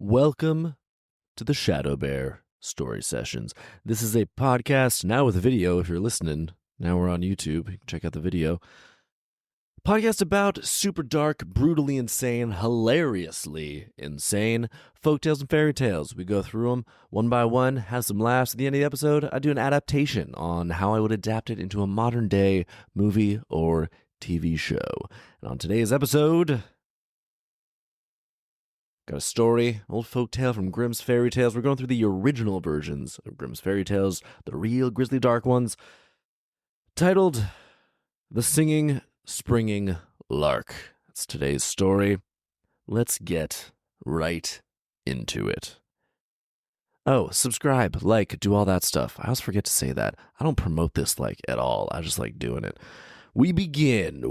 Welcome to the ShadowBear Story Sessions. This is a podcast now with video if you're listening. Now we're on YouTube. You can check out the video. Podcast about super dark, brutally insane, hilariously insane folktales and fairy tales. We go through them one by one, have some laughs. At the end of the episode, I do an adaptation on how I would adapt it into a modern day movie or TV show. And on today's episode, got a story, old folktale from Grimm's fairy tales. We're going through the original versions of Grimm's fairy tales, the real grisly dark ones, titled The Singing Springing Lark. That's today's story. Let's get right into it. Oh, subscribe, like, do all that stuff. I always forget to say that. I don't promote this at all. I just like doing it. We begin.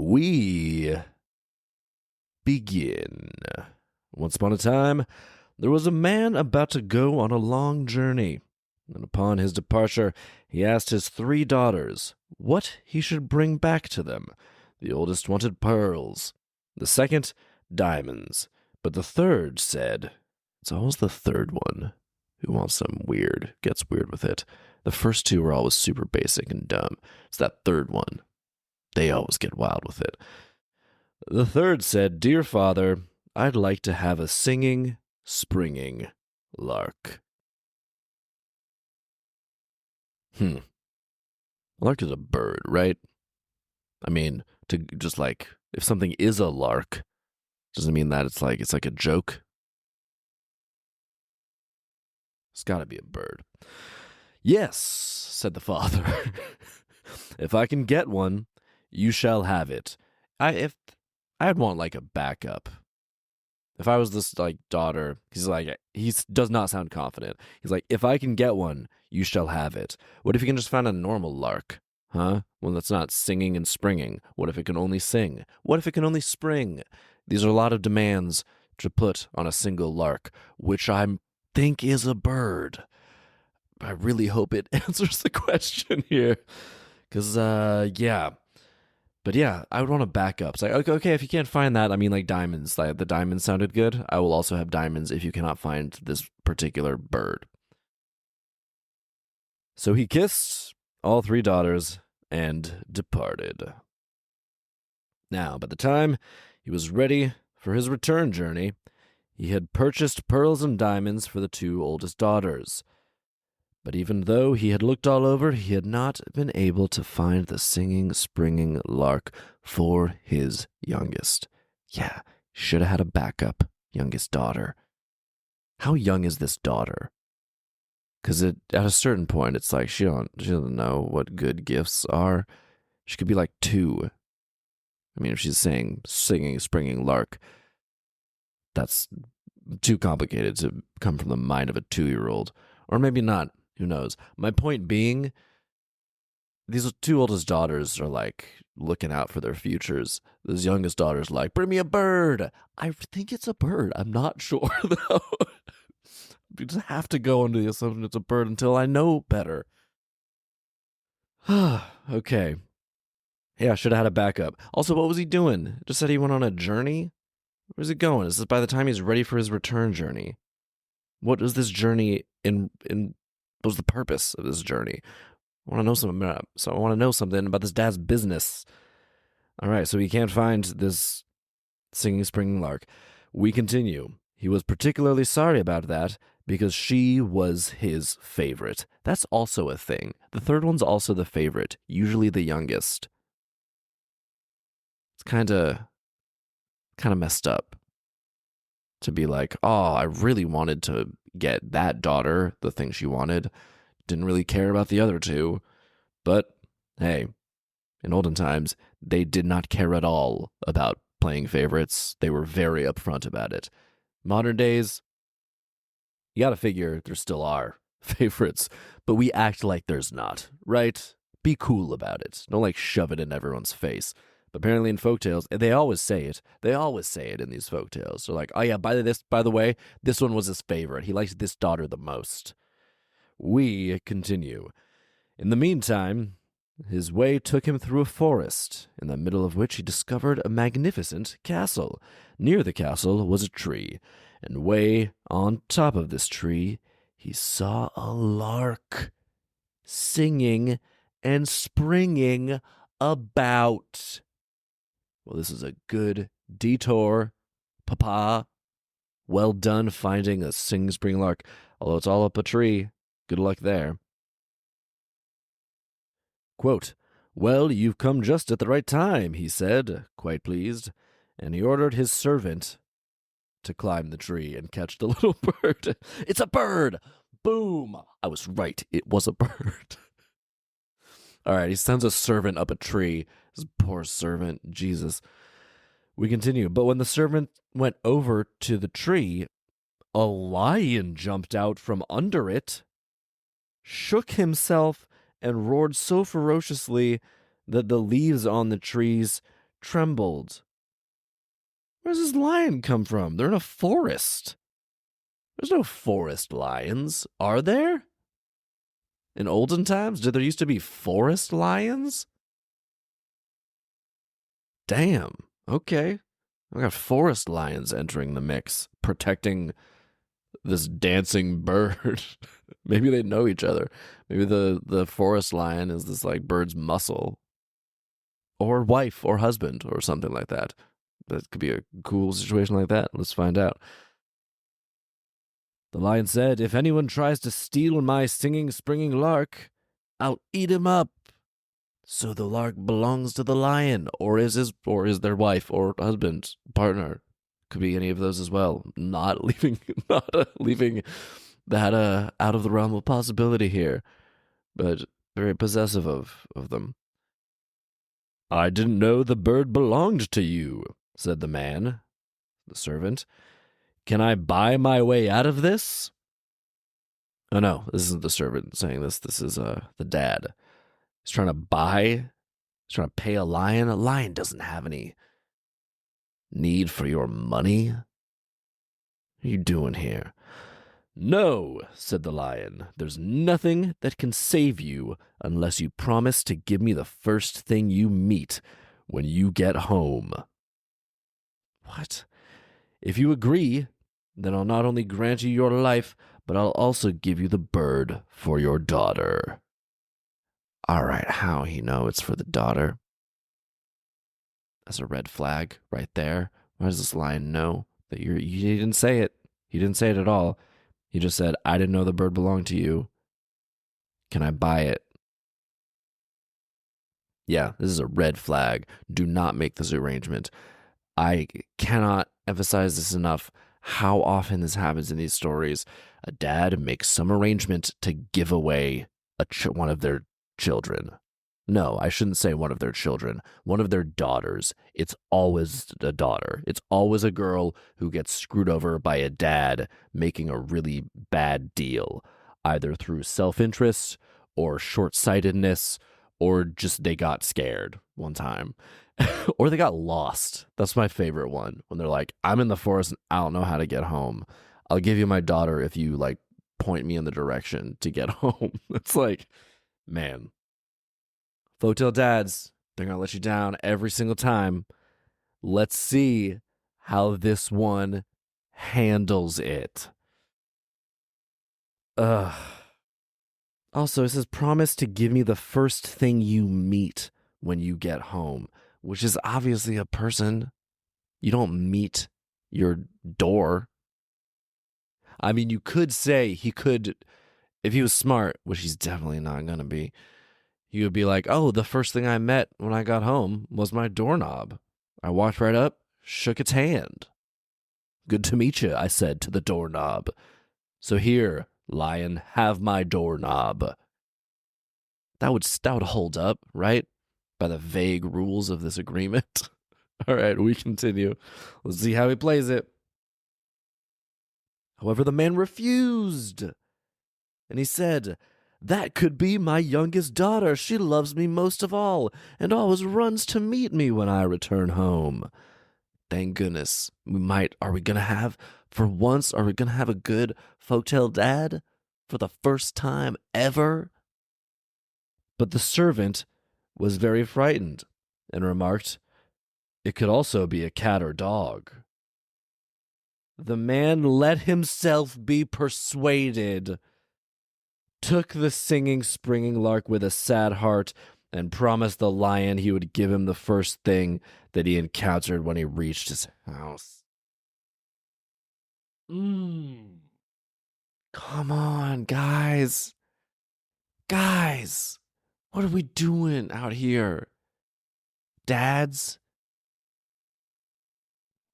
Once upon a time, there was a man about to go on a long journey, and upon his departure, he asked his 3 daughters what he should bring back to them. The oldest wanted pearls, the second, diamonds, but the third said, it's always the third one who wants something weird, gets weird with it. The first 2 are always super basic and dumb. It's that third one. They always get wild with it. The third said, Dear father, I'd like to have a singing, springing lark. Lark is a bird, right? I mean, to just if something is a lark, doesn't mean that it's like a joke. It's gotta be a bird. Yes, said the father. If I can get one, you shall have it. I'd want a backup. If I was this daughter, he does not sound confident. He's like, if I can get one, you shall have it. What if you can just find a normal lark? Huh? One that's not singing and springing. What if it can only sing? What if it can only spring? These are a lot of demands to put on a single lark, which I think is a bird. I really hope it answers the question here. Because, yeah. But yeah, I would want a backup. It's okay, if you can't find that, diamonds. The diamonds sounded good. I will also have diamonds if you cannot find this particular bird. So he kissed all 3 daughters and departed. Now, by the time he was ready for his return journey, he had purchased pearls and diamonds for the 2 oldest daughters. But even though he had looked all over, he had not been able to find the singing, springing lark for his youngest. Yeah, should have had a backup youngest daughter. How young is this daughter? Because at a certain point, it's she doesn't know what good gifts are. She could be 2. I mean, if she's saying singing, springing lark, that's too complicated to come from the mind of a 2-year-old. Or maybe not. Who knows? My point being, these 2 oldest daughters are looking out for their futures. This youngest daughter's bring me a bird. I think it's a bird. I'm not sure, though. You just have to go under the assumption it's a bird until I know better. Okay. Yeah, I should have had a backup. Also, what was he doing? Just said he went on a journey? Where's he going? Is this by the time he's ready for his return journey? What is this journey in what was the purpose of this journey? I want to know something about this dad's business. All right, so he can't find this singing springing lark. We continue. He was particularly sorry about that because she was his favorite. That's also a thing. The third one's also the favorite, usually the youngest. It's kind of messed up to be I really wanted to get that daughter the thing she wanted. Didn't really care about the other 2. But, hey, in olden times, they did not care at all about playing favorites. They were very upfront about it. Modern days, you gotta figure there still are favorites, but we act like there's not, right? Be cool about it. Don't shove it in everyone's face. But apparently in folktales, they always say it. They always say it in these folktales. They're oh yeah, by the way, this one was his favorite. He likes this daughter the most. We continue. In the meantime, his way took him through a forest, in the middle of which he discovered a magnificent castle. Near the castle was a tree, and way on top of this tree, he saw a lark singing and springing about. Well, this is a good detour, Papa. Well done finding a singing spring lark, although it's all up a tree. Good luck there. Quote, "Well, you've come just at the right time," he said, quite pleased, and he ordered his servant to climb the tree and catch the little bird. It's a bird! Boom! I was right. It was a bird. All right, he sends a servant up a tree. This poor servant. Jesus. We continue. But when the servant went over to the tree, a lion jumped out from under it, shook himself, and roared so ferociously that the leaves on the trees trembled. Where's this lion come from? They're in a forest. There's no forest lions, are there? In olden times, did there used to be forest lions? Damn. Okay. I got forest lions entering the mix, protecting this dancing bird. Maybe they know each other. Maybe the forest lion is this like bird's muscle, or wife, or husband, or something like that. That could be a cool situation like that. Let's find out. The lion said, "If anyone tries to steal my singing, springing lark, I'll eat him up." So the lark belongs to the lion, or is their wife or husband, partner. Could be any of those as well. Not leaving that out of the realm of possibility here, but very possessive of them. "I didn't know the bird belonged to you," said the man, the servant. "Can I buy my way out of this?" Oh no, this isn't the servant saying this. This is the dad. He's trying to pay a lion. A lion doesn't have any need for your money. What are you doing here? "No," said the lion. "There's nothing that can save you unless you promise to give me the first thing you meet when you get home." What? "If you agree, then I'll not only grant you your life, but I'll also give you the bird for your daughter." All right, how he know it's for the daughter? That's a red flag right there. Why does this lion know that you didn't say it? He didn't say it at all. He just said, "I didn't know the bird belonged to you. Can I buy it?" Yeah, this is a red flag. Do not make this arrangement. I cannot emphasize this enough, how often this happens in these stories. A dad makes some arrangement to give away one of their children. No, I shouldn't say one of their children, one of their daughters. It's always a daughter. It's always a girl who gets screwed over by a dad making a really bad deal, either through self-interest or short-sightedness, or just they got scared one time. Or they got lost. That's my favorite one. When they're like, "I'm in the forest and I don't know how to get home. I'll give you my daughter if you like point me in the direction to get home." It's like, man, folktale dads, they're gonna let you down every single time. Let's see how this one handles it. Ugh. Also, it says, "Promise to give me the first thing you meet when you get home," which is obviously a person. You don't meet your door. I mean, you could say he could, if he was smart, which he's definitely not going to be, he would be like, "Oh, the first thing I met when I got home was my doorknob. I walked right up, shook its hand. 'Good to meet you,' I said to the doorknob. So here, lion, have my doorknob." That would hold up, right? By the vague rules of this agreement. All right, we continue. Let's see how he plays it. However, the man refused. And he said, "That could be my youngest daughter. She loves me most of all, and always runs to meet me when I return home." Thank goodness. Are we going to have a good folktale dad for the first time ever? But the servant was very frightened and remarked, "It could also be a cat or dog." The man let himself be persuaded, took the singing, springing lark with a sad heart, and promised the lion he would give him the first thing that he encountered when he reached his house. Come on, guys. Guys, what are we doing out here? Dads?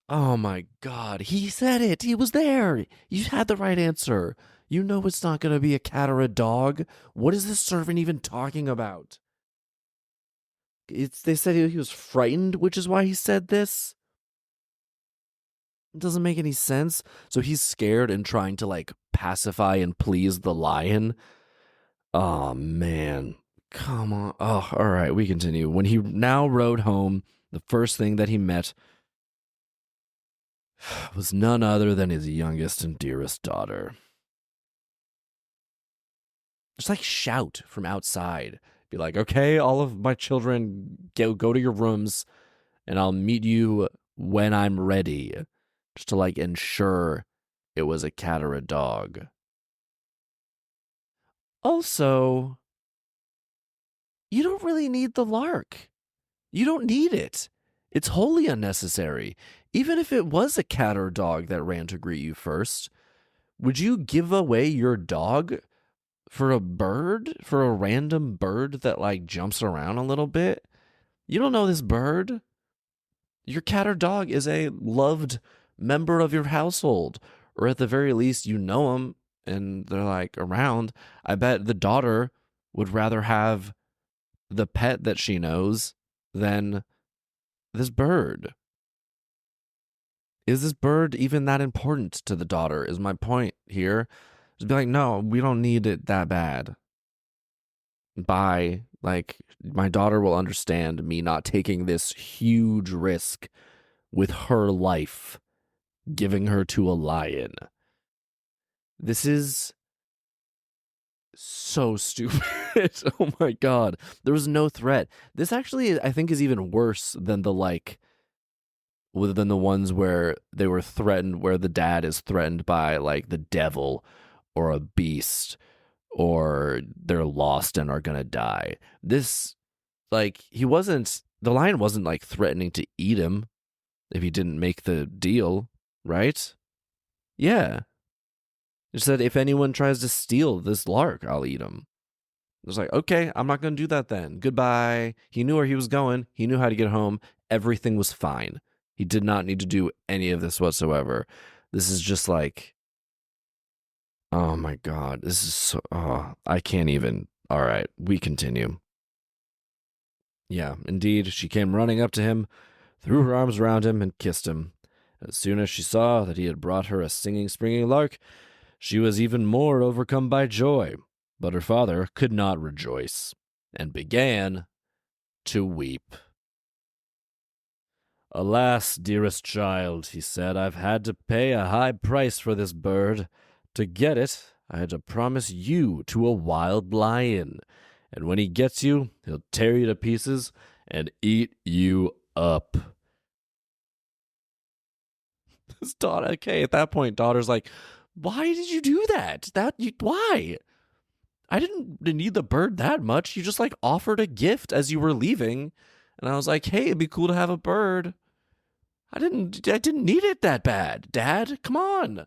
Oh my God. He said it. He was there. You had the right answer. You know it's not going to be a cat or a dog. What is this servant even talking about? They said he was frightened, which is why he said this. It doesn't make any sense. So he's scared and trying to like pacify and please the lion. Oh man. Come on. Oh, all right, we continue. When he now rode home, the first thing that he met was none other than his youngest and dearest daughter. Just like shout from outside. Be like, okay, all of my children, go to your rooms, and I'll meet you when I'm ready. Just to like ensure it was a cat or a dog. Also, you don't really need the lark. You don't need it. It's wholly unnecessary. Even if it was a cat or dog that ran to greet you first, would you give away your dog for a bird? For a random bird that like jumps around a little bit? You don't know this bird. Your cat or dog is a loved member of your household, or at the very least, you know them and they're like around. I bet the daughter would rather have the pet that she knows than this bird. Is this bird even that important to the daughter? Is my point here. Just be like, no, we don't need it that bad. Bye. Like, my daughter will understand me not taking this huge risk with her life, giving her to a lion. This is so stupid. Oh my God. There was no threat. This actually, I think, is even worse than the ones where they were threatened, where the dad is threatened by like the devil or a beast, or they're lost and are gonna die. This, like, the lion wasn't like threatening to eat him if he didn't make the deal, right? Yeah. It said, if anyone tries to steal this lark, I'll eat him. It was like, okay, I'm not gonna do that then. Goodbye. He knew where he was going. He knew how to get home. Everything was fine. He did not need to do any of this whatsoever. This is just like, oh my God, this is so, I can't even. All right, we continue. Yeah, indeed, she came running up to him, threw her arms around him, and kissed him. As soon as she saw that he had brought her a singing, springing lark, she was even more overcome by joy. But her father could not rejoice, and began to weep. Alas, dearest child, he said, I've had to pay a high price for this bird. To get it, I had to promise you to a wild lion, and when he gets you, he'll tear you to pieces and eat you up. His daughter, okay, at that point, daughter's like, why did you do that? Why? I didn't need the bird that much. You just like offered a gift as you were leaving, and I was like, hey, it'd be cool to have a bird. I didn't need it that bad, Dad. Come on.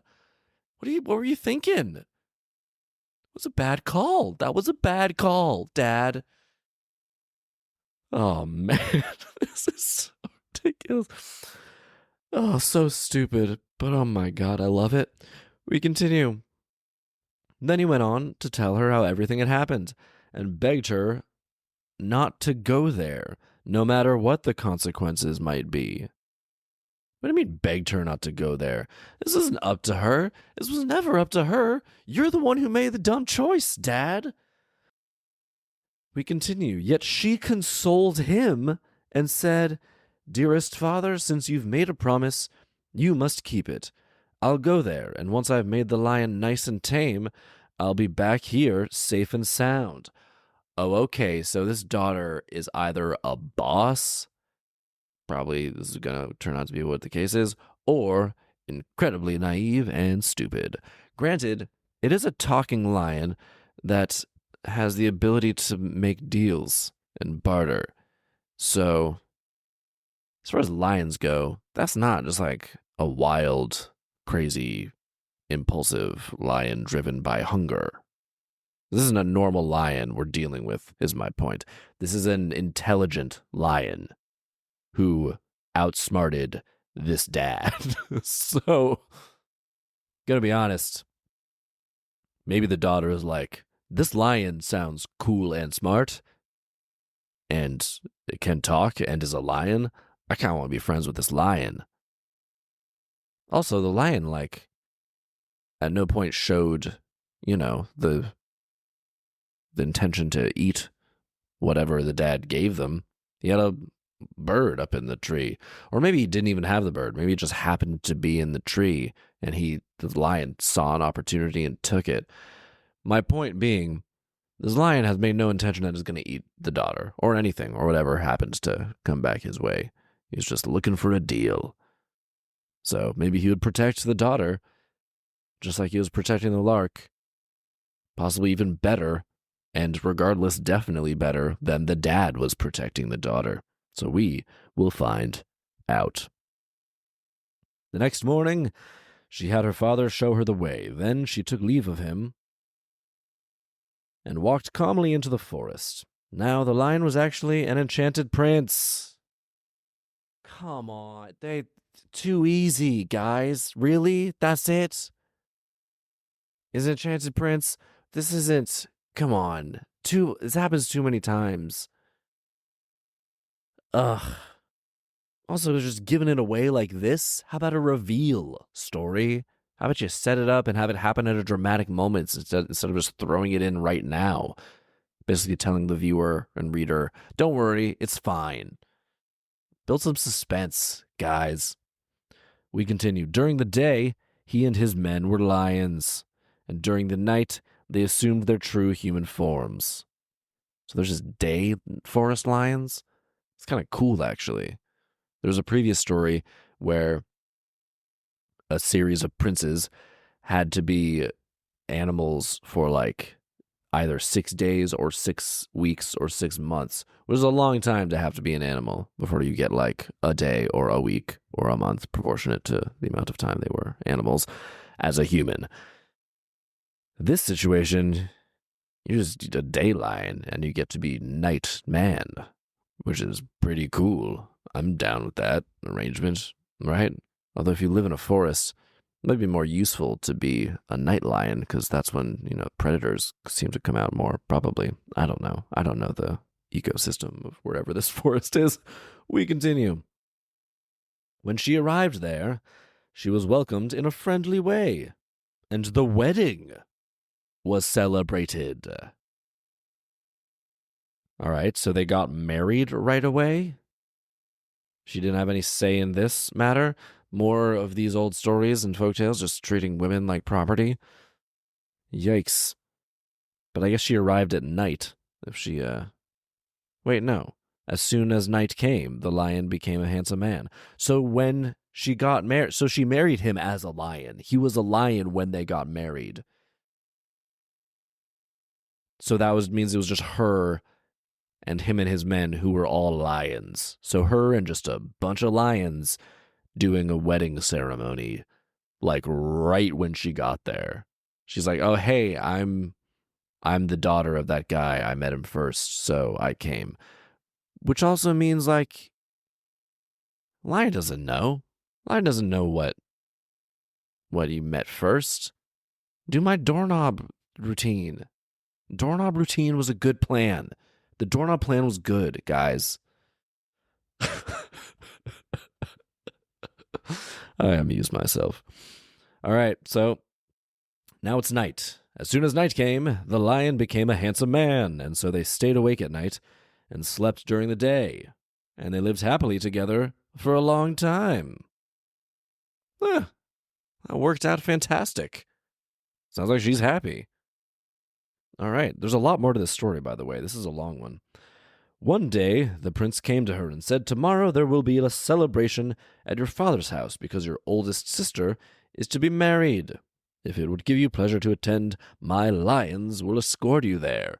What were you thinking? It was a bad call. That was a bad call, Dad. Oh man, this is so ridiculous. Oh, so stupid. But oh my God, I love it. We continue. Then he went on to tell her how everything had happened and begged her not to go there, no matter what the consequences might be. What do you mean begged her not to go there? This isn't up to her. This was never up to her. You're the one who made the dumb choice, Dad. We continue. Yet she consoled him and said, Dearest father, since you've made a promise, you must keep it. I'll go there, and once I've made the lion nice and tame, I'll be back here safe and sound. Oh, okay, so this daughter is either a boss, probably this is going to turn out to be what the case is, or incredibly naive and stupid. Granted, it is a talking lion that has the ability to make deals and barter. So, as far as lions go, that's not just like a wild, crazy, impulsive lion driven by hunger. This isn't a normal lion we're dealing with, is my point. This is an intelligent lion who outsmarted this dad. So, gonna be honest, maybe the daughter is like, this lion sounds cool and smart and can talk and is a lion. I kind of want to be friends with this lion. Also, the lion, like, at no point showed, the intention to eat whatever the dad gave them. He had a bird up in the tree. Or maybe he didn't even have the bird. Maybe it just happened to be in the tree and the lion saw an opportunity and took it. My point being, this lion has made no intention that he's going to eat the daughter or anything or whatever happens to come back his way. He's just looking for a deal. So maybe he would protect the daughter just like he was protecting the lark. Possibly even better, and regardless, definitely better than the dad was protecting the daughter. So we will find out. The next morning, she had her father show her the way. Then she took leave of him and walked calmly into the forest. Now the lion was actually an enchanted prince. Come on, too easy, guys. Really? That's it? Is enchanted prince? This isn't. Come on. This happens too many times. Ugh. Also, just giving it away like this? How about a reveal story? How about you set it up and have it happen at a dramatic moment instead of just throwing it in right now? Basically telling the viewer and reader, don't worry, it's fine. Build some suspense, guys. We continue. During the day, he and his men were lions, and during the night, they assumed their true human forms. So there's just day forest lions? It's kind of cool, actually. There was a previous story where a series of princes had to be animals for like either 6 days or 6 weeks or 6 months, which is a long time to have to be an animal before you get like a day or a week or a month proportionate to the amount of time they were animals as a human. This situation, you're just a day lion and you get to be night man, which is pretty cool. I'm down with that arrangement, right? Although if you live in a forest, it might be more useful to be a night lion because that's when, predators seem to come out more, probably. I don't know. I don't know the ecosystem of wherever this forest is. We continue. When she arrived there, she was welcomed in a friendly way, and the wedding was celebrated. All right, so they got married right away? She didn't have any say in this matter? More of these old stories and folktales just treating women like property? Yikes. But I guess she arrived at night. If she, Wait, no. As soon as night came, the lion became a handsome man. So when she got married, so she married him as a lion. He was a lion when they got married. So that means it was just her and him and his men who were all lions. So her and just a bunch of lions doing a wedding ceremony, like right when she got there. She's like, "Oh, hey, I'm the daughter of that guy. I met him first, so I came." Which also means like Lion doesn't know. Lion doesn't know what he met first. Do my doorknob routine. Doorknob routine was a good plan. The doorknob plan was good, guys. I amused myself. All right, so now it's night. As soon as night came, the lion became a handsome man, and so they stayed awake at night and slept during the day, and they lived happily together for a long time. That worked out fantastic. Sounds like she's happy. All right, there's a lot more to this story, by the way. This is a long one. One day, the prince came to her and said, "Tomorrow there will be a celebration at your father's house because your oldest sister is to be married. If it would give you pleasure to attend, my lions will escort you there."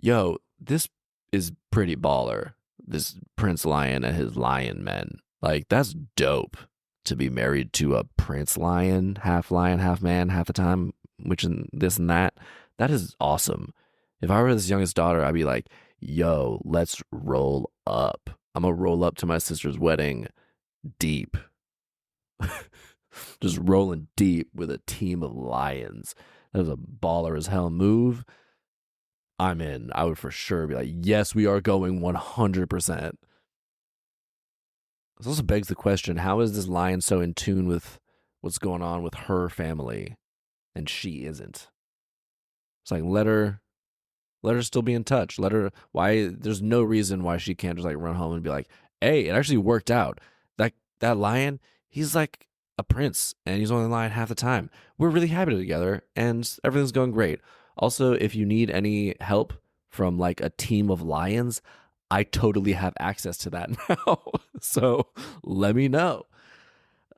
Yo, this is pretty baller. This Prince Lion and his lion men. Like, that's dope to be married to a prince lion, half man, half the time, which and this and that. That is awesome. If I were his youngest daughter, I'd be like, yo, let's roll up. I'm going to roll up to my sister's wedding deep. Just rolling deep with a team of lions. That was a baller as hell move. I'm in. I would for sure be like, yes, we are going 100%. This also begs the question, how is this lion so in tune with what's going on with her family and she isn't? It's like, let her still be in touch. There's no reason why she can't just like run home and be like, hey, it actually worked out. That lion, he's like a prince and he's only lying half the time. We're really happy together and everything's going great. Also, if you need any help from like a team of lions, I totally have access to that now. So let me know.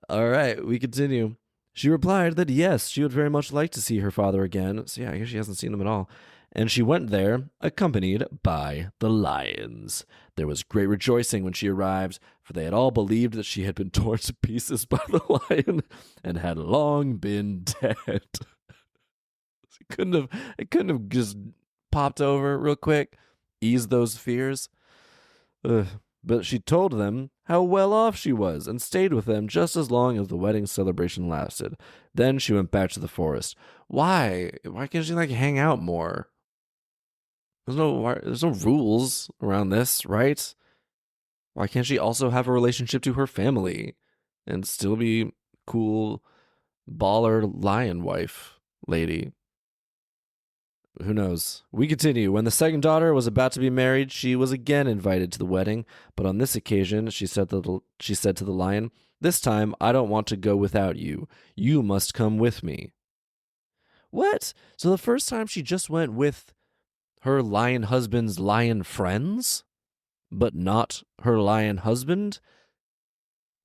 All right, we continue. She replied that yes, she would very much like to see her father again. So yeah, I guess she hasn't seen him at all. And she went there, accompanied by the lions. There was great rejoicing when she arrived, for they had all believed that she had been torn to pieces by the lion and had long been dead. It couldn't have just popped over real quick, eased those fears. But she told them how well off she was and stayed with them just as long as the wedding celebration lasted. Then she went back to the forest. Why? Why can't she like hang out more? There's no rules around this, right? Why can't she also have a relationship to her family and still be cool baller lion wife lady? Who knows? We continue. When the second daughter was about to be married, she was again invited to the wedding, but on this occasion, she said to the lion, "This time I don't want to go without you. You must come with me." What? So the first time she just went with her lion husband's lion friends, but not her lion husband?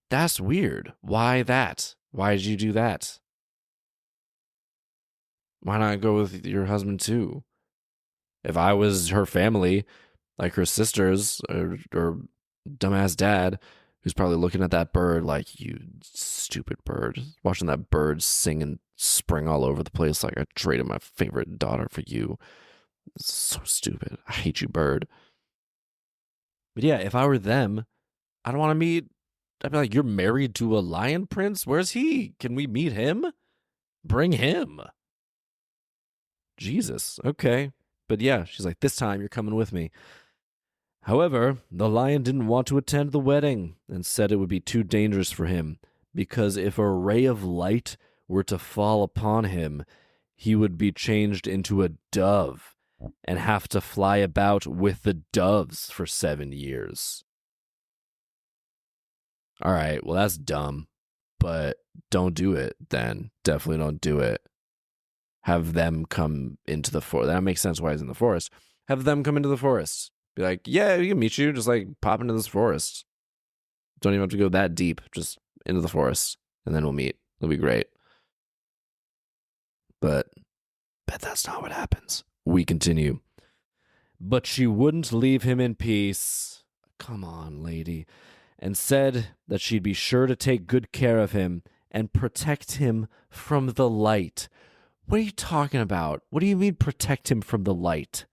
That's weird. Why that? Why did you do that? Why not go with your husband too? If I was her family, like her sisters or dumbass dad, who's probably looking at that bird like, you stupid bird, watching that bird sing and spring all over the place like I traded my favorite daughter for you. It's so stupid. I hate you, bird. But yeah, if I were them, I don't want to meet. I'd be like, you're married to a lion prince? Where's he? Can we meet him? Bring him. Jesus. Okay. But yeah, she's like, this time you're coming with me. However, the lion didn't want to attend the wedding and said it would be too dangerous for him because if a ray of light were to fall upon him, he would be changed into a dove and have to fly about with the doves for 7 years. All right, well, that's dumb, but don't do it then. Definitely don't do it. Have them come into the forest. That makes sense why he's in the forest. Have them come into the forest. Be like, yeah, we can meet you. Just like pop into this forest. Don't even have to go that deep. Just into the forest. And then we'll meet. It'll be great. But that's not what happens. We continue. But she wouldn't leave him in peace. Come on, lady. And said that she'd be sure to take good care of him and protect him from the light. What are you talking about? What do you mean protect him from the light?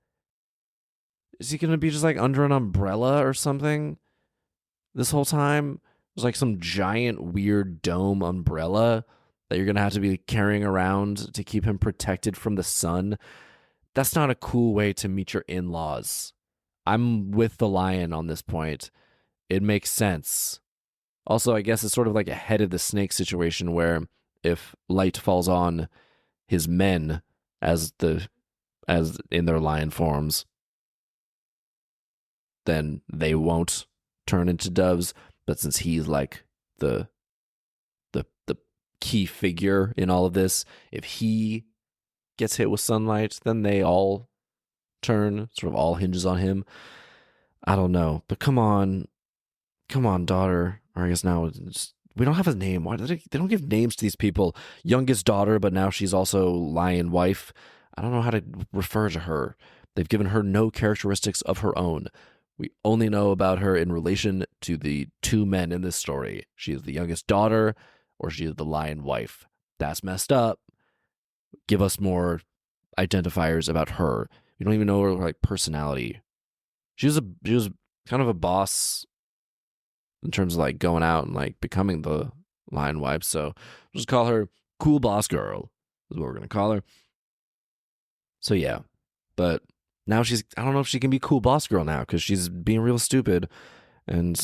Is he going to be just like under an umbrella or something this whole time? There's like some giant weird dome umbrella that you're going to have to be carrying around to keep him protected from the sun. That's not a cool way to meet your in-laws. I'm with the lion on this point. It makes sense. Also, I guess it's sort of like a head of the snake situation where if light falls on his men as in their lion forms, then they won't turn into doves. But since he's like the key figure in all of this, if he gets hit with sunlight, then they all turn, sort of all hinges on him. I don't know, but come on, daughter. Or I guess now we don't have a name. Why do they don't give names to these people? Youngest daughter, but now she's also lion wife. I don't know how to refer to her. They've given her no characteristics of her own. We only know about her in relation to the two men in this story. She is the youngest daughter, or she is the lion wife. That's messed up. Give us more identifiers about her. We don't even know her like personality. She was kind of a boss in terms of like going out and like becoming the lion wife. So we'll just call her Cool Boss Girl, is what we're gonna call her. So yeah, but now I don't know if she can be Cool Boss Girl now because she's being real stupid, and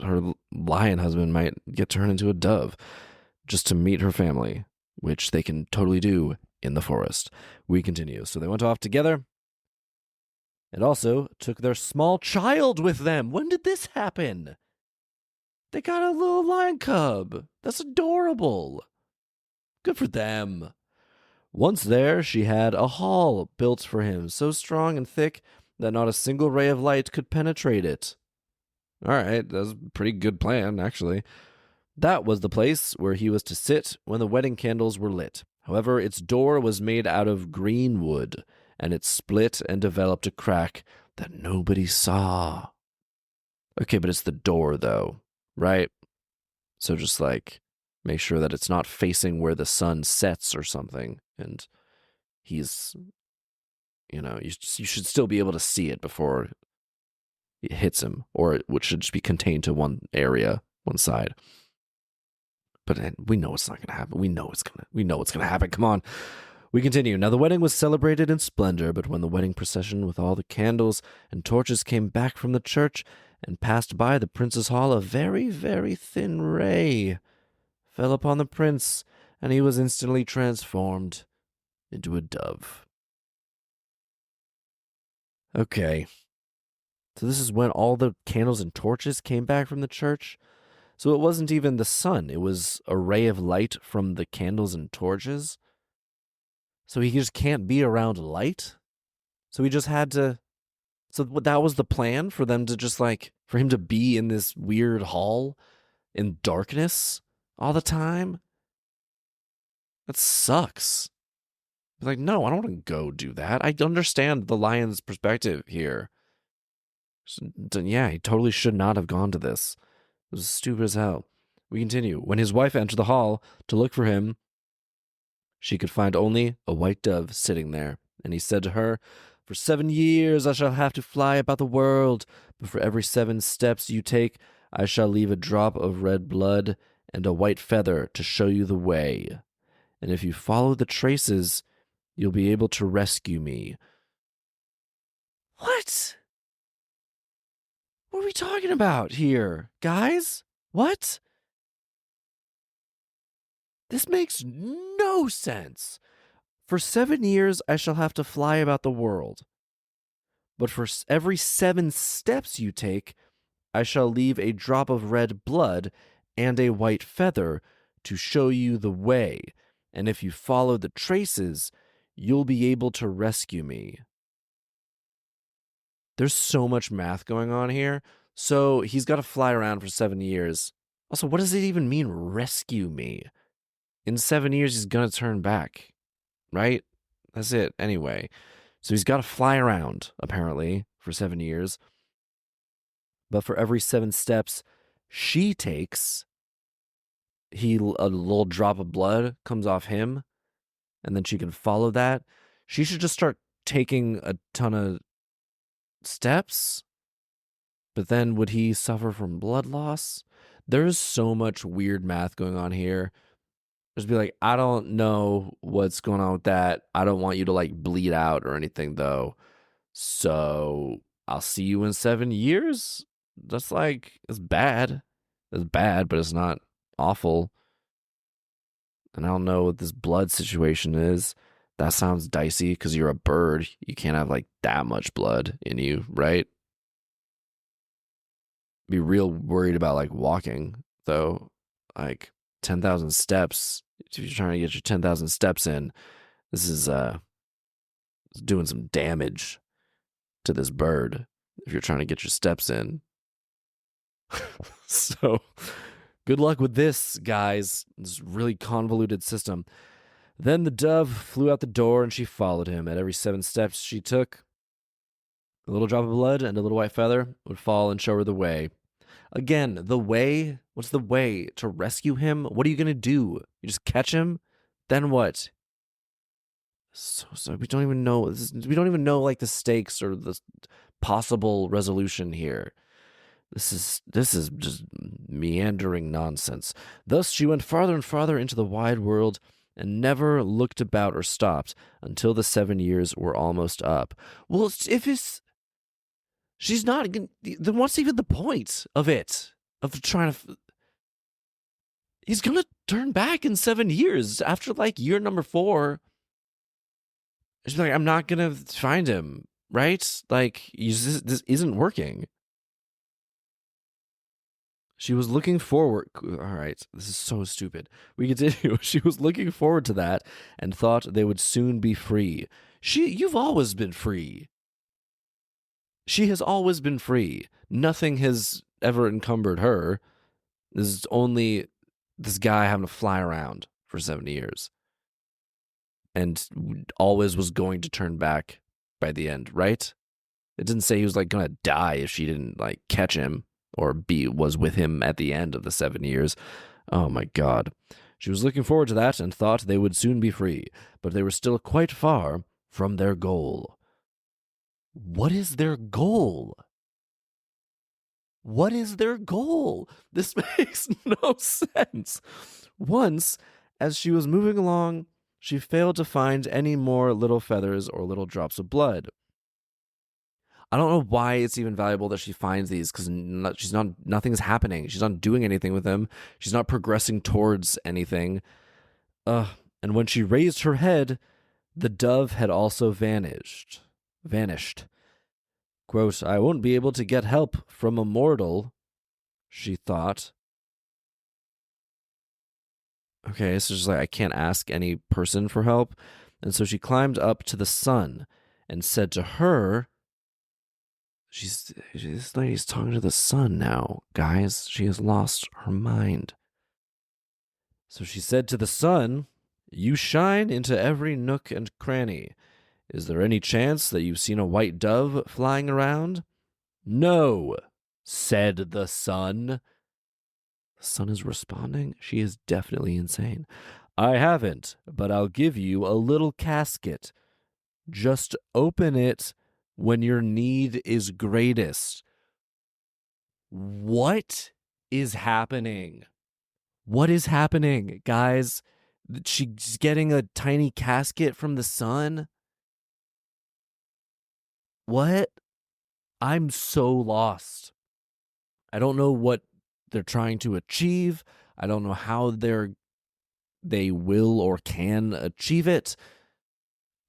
her lion husband might get turned into a dove just to meet her family, which they can totally do in the forest. We continue. So they went off together and also took their small child with them. When did this happen? They got a little lion cub. That's adorable. Good for them. Once there, she had a hall built for him, so strong and thick that not a single ray of light could penetrate it. All right, that's a pretty good plan, actually. That was the place where he was to sit when the wedding candles were lit. However, its door was made out of green wood, and it split and developed a crack that nobody saw. Okay, but it's the door, though, right? So just like make sure that it's not facing where the sun sets or something, and he's, you should still be able to see it before it hits him, or it should just be contained to one area, one side. But we know it's not going to happen. We know it's going to happen. Come on. We continue. Now the wedding was celebrated in splendor, but when the wedding procession with all the candles and torches came back from the church and passed by the prince's hall, a very, very thin ray fell upon the prince, and he was instantly transformed into a dove. Okay. So this is when all the candles and torches came back from the church? So it wasn't even the sun. It was a ray of light from the candles and torches. So he just can't be around light. So he just had to. So that was the plan for them to just for him to be in this weird hall in darkness all the time. That sucks. Like, no, I don't want to go do that. I understand the lion's perspective here. So, yeah, he totally should not have gone to this. It was stupid as hell. We continue. When his wife entered the hall to look for him, she could find only a white dove sitting there. And he said to her, "For 7 years I shall have to fly about the world, but for every 7 steps you take, I shall leave a drop of red blood and a white feather to show you the way. And if you follow the traces, you'll be able to rescue me." What? What are we talking about here, guys? What? This makes no sense. For 7 years, I shall have to fly about the world. But for every 7 steps you take, I shall leave a drop of red blood and a white feather to show you the way. And if you follow the traces, you'll be able to rescue me. There's so much math going on here. So he's got to fly around for 7 years. Also, what does it even mean, rescue me? In 7 years, he's going to turn back, right? That's it. Anyway, so he's got to fly around, apparently, for 7 years. But for every 7 steps she takes, a little drop of blood comes off him, and then she can follow that. She should just start taking a ton of steps. But then would he suffer from blood loss? There's so much weird math going on here. Just be like, I don't know what's going on with that. I don't want you to bleed out or anything though. So I'll see you in 7 years. That's it's bad. It's bad, but it's not awful. And I don't know what this blood situation is. That sounds dicey because you're a bird. You can't have that much blood in you, right? Be real worried about walking though. 10,000 steps. If you're trying to get your 10,000 steps in, this is doing some damage to this bird. if you're trying to get your steps in. So, good luck with this, guys. This really convoluted system. Then the dove flew out the door and she followed him. At every 7 steps she took, a little drop of blood and a little white feather would fall and show her the way. Again, the way? What's the way? To rescue him? What are you going to do? You just catch him? Then what? So we don't even know. We don't even know like the stakes or the possible resolution here. This is just meandering nonsense. Thus she went farther and farther into the wide world and never looked about or stopped until the 7 years were almost up. Well, she's not, then what's even the point of it? Of trying to, he's gonna turn back in 7 years after like year number 4. She's like, I'm not gonna find him, right? Like, this isn't working. She was looking forward. All right, this is so stupid. We continue. She was looking forward to that and thought they would soon be free. You've always been free. She has always been free. Nothing has ever encumbered her. This is only this guy having to fly around for 70 years. And always was going to turn back by the end, right? It didn't say he was like gonna die if she didn't like catch him or was with him at the end of the 7 years. Oh my God. She was looking forward to that and thought they would soon be free, but they were still quite far from their goal. What is their goal? What is their goal? This makes no sense. Once, as she was moving along, she failed to find any more little feathers or little drops of blood. I don't know why it's even valuable that she finds these, because nothing's happening. She's not doing anything with them. She's not progressing towards anything. And when she raised her head, the dove had also vanished. Quote, I won't be able to get help from a mortal, she thought. Okay, so she's like, I can't ask any person for help. And so she climbed up to the sun and said to her, this lady's talking to the sun now, guys. She has lost her mind. So she said to the sun, you shine into every nook and cranny. Is there any chance that you've seen a white dove flying around? No, said the sun. The sun is responding? She is definitely insane. I haven't, but I'll give you a little casket. Just open it when your need is greatest. What is happening? What is happening, guys? She's getting a tiny casket from the sun? What? I'm so lost. I don't know what they're trying to achieve. I don't know how they will or can achieve it.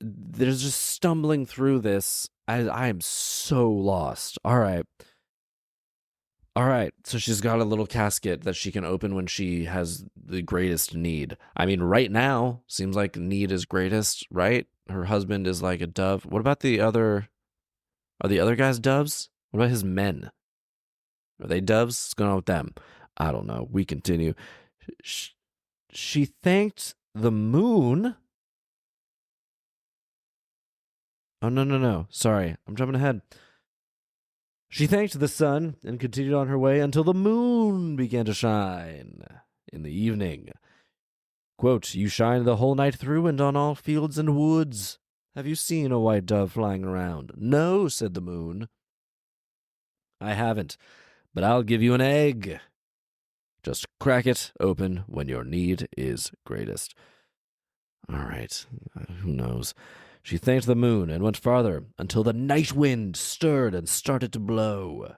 They're just stumbling through this. I am so lost. All right. So she's got a little casket that she can open when she has the greatest need. I mean, right now, seems like need is greatest, right? Her husband is like a dove. What about the other? Are the other guys doves? What about his men? Are they doves? What's going on with them? I don't know. We continue. She thanked the moon. Oh, no. Sorry. I'm jumping ahead. She thanked the sun and continued on her way until the moon began to shine in the evening. Quote, you shine the whole night through and on all fields and woods. Have you seen a white dove flying around? No, said the moon. I haven't, but I'll give you an egg. Just crack it open when your need is greatest. All right, who knows? She thanked the moon and went farther until the night wind stirred and started to blow.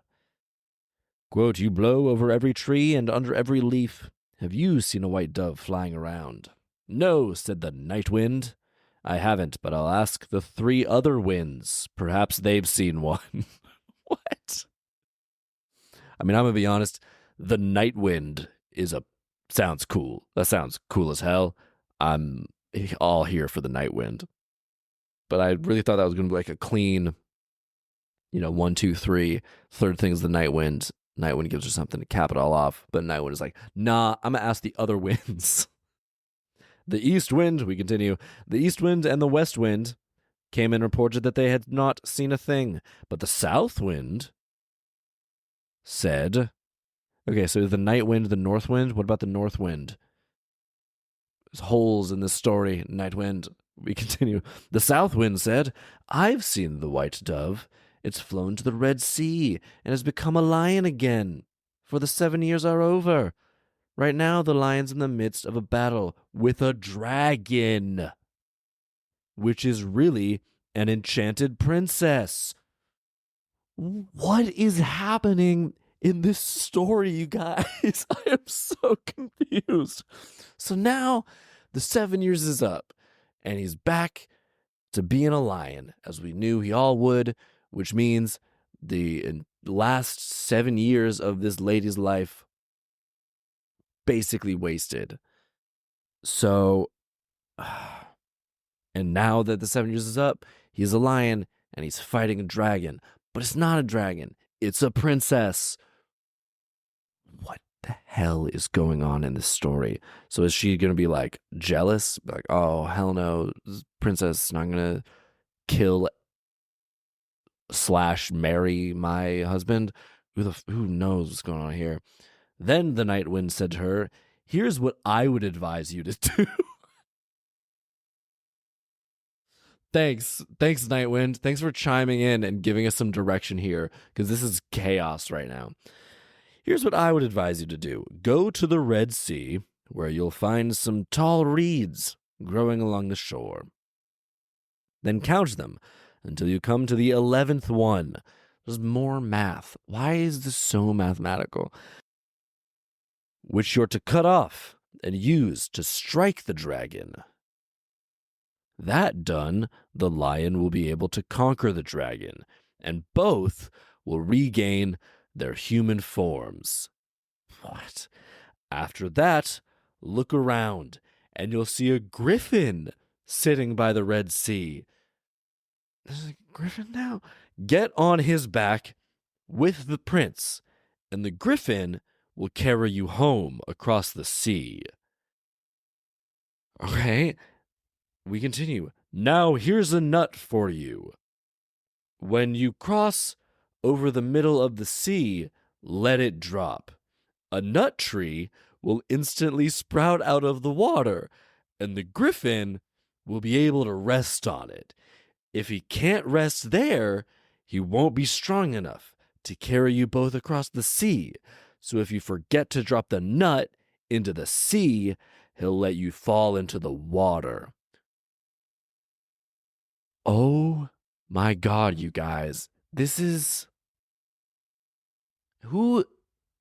Quote, you blow over every tree and under every leaf. Have you seen a white dove flying around? No, said the night wind. I haven't, but I'll ask the 3 other winds. Perhaps they've seen one. What? I mean, I'm going to be honest. The night wind sounds cool. That sounds cool as hell. I'm all here for the night wind. But I really thought that was going to be like a clean 1, 2, 3. Third thing is the night wind. Night wind gives her something to cap it all off. But night wind is like, nah, I'm going to ask the other winds. The east wind, we continue. The east wind and the west wind came and reported that they had not seen a thing. But the south wind said, okay, so the night wind, the north wind. What about the north wind? There's holes in this story, night wind. We continue. The south wind said, I've seen the white dove. It's flown to the Red Sea and has become a lion again. For the 7 years are over. Right now, the lion's in the midst of a battle with a dragon, which is really an enchanted princess. What is happening in this story, you guys? I am so confused. So now the 7 years is up, and he's back to being a lion, as we knew he all would, which means the last 7 years of this lady's life basically wasted. So, and now that the 7 years is up, he's a lion, and he's fighting a dragon. But it's not a dragon. It's a princess. What the hell is going on in this story? So is she going to be like jealous? Like, oh, hell no, this princess is not going to kill / marry my husband? Who knows what's going on here? Then the night wind said to her, here's what I would advise you to do. Thanks, Night Wind. Thanks for chiming in and giving us some direction here, because this is chaos right now. Here's what I would advise you to do. Go to the Red Sea, where you'll find some tall reeds growing along the shore. Then count them until you come to the 11th one. There's more math. Why is this so mathematical? Which you're to cut off and use to strike the dragon. That done, the lion will be able to conquer the dragon, and both will regain their human forms. What? After that, look around, and you'll see a griffin sitting by the Red Sea. There's a griffin now? Get on his back with the prince, and the griffin will carry you home across the sea. Okay. We continue. Now here's a nut for you. When you cross over the middle of the sea, let it drop. A nut tree will instantly sprout out of the water, and the griffin will be able to rest on it. If he can't rest there, he won't be strong enough to carry you both across the sea. So if you forget to drop the nut into the sea, he'll let you fall into the water. Oh my God, you guys. This is... Who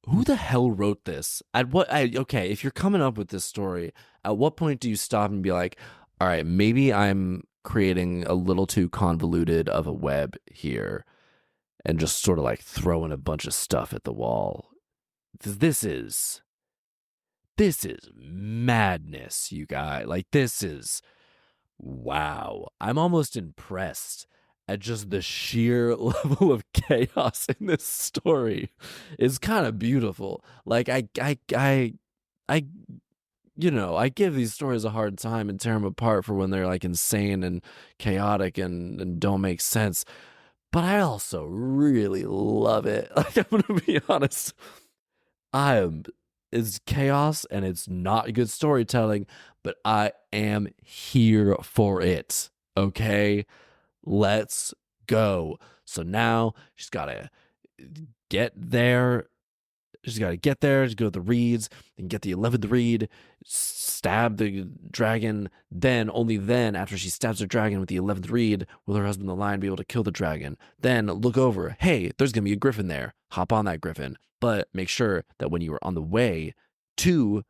the hell wrote this? Okay, if you're coming up with this story, at what point do you stop and be like, all right, maybe I'm creating a little too convoluted of a web here and just sort of like throwing a bunch of stuff at the wall? This is madness, you guys. Like, this is... Wow, I'm almost impressed at just the sheer level of chaos in this story. It's kind of beautiful. Like, I give these stories a hard time and tear them apart for when they're like insane and chaotic and don't make sense. But I also really love it. Like, I'm gonna be honest. It's chaos and it's not good storytelling, but I am here for it. Okay, let's go. So now she's got to get there. She's got to get there to go to the reeds and get the 11th reed, stab the dragon. Then, only then, after she stabs the dragon with the 11th reed, will her husband, the lion, be able to kill the dragon. Then look over. Hey, there's going to be a griffin there. Hop on that griffin. But make sure that when you are on the way to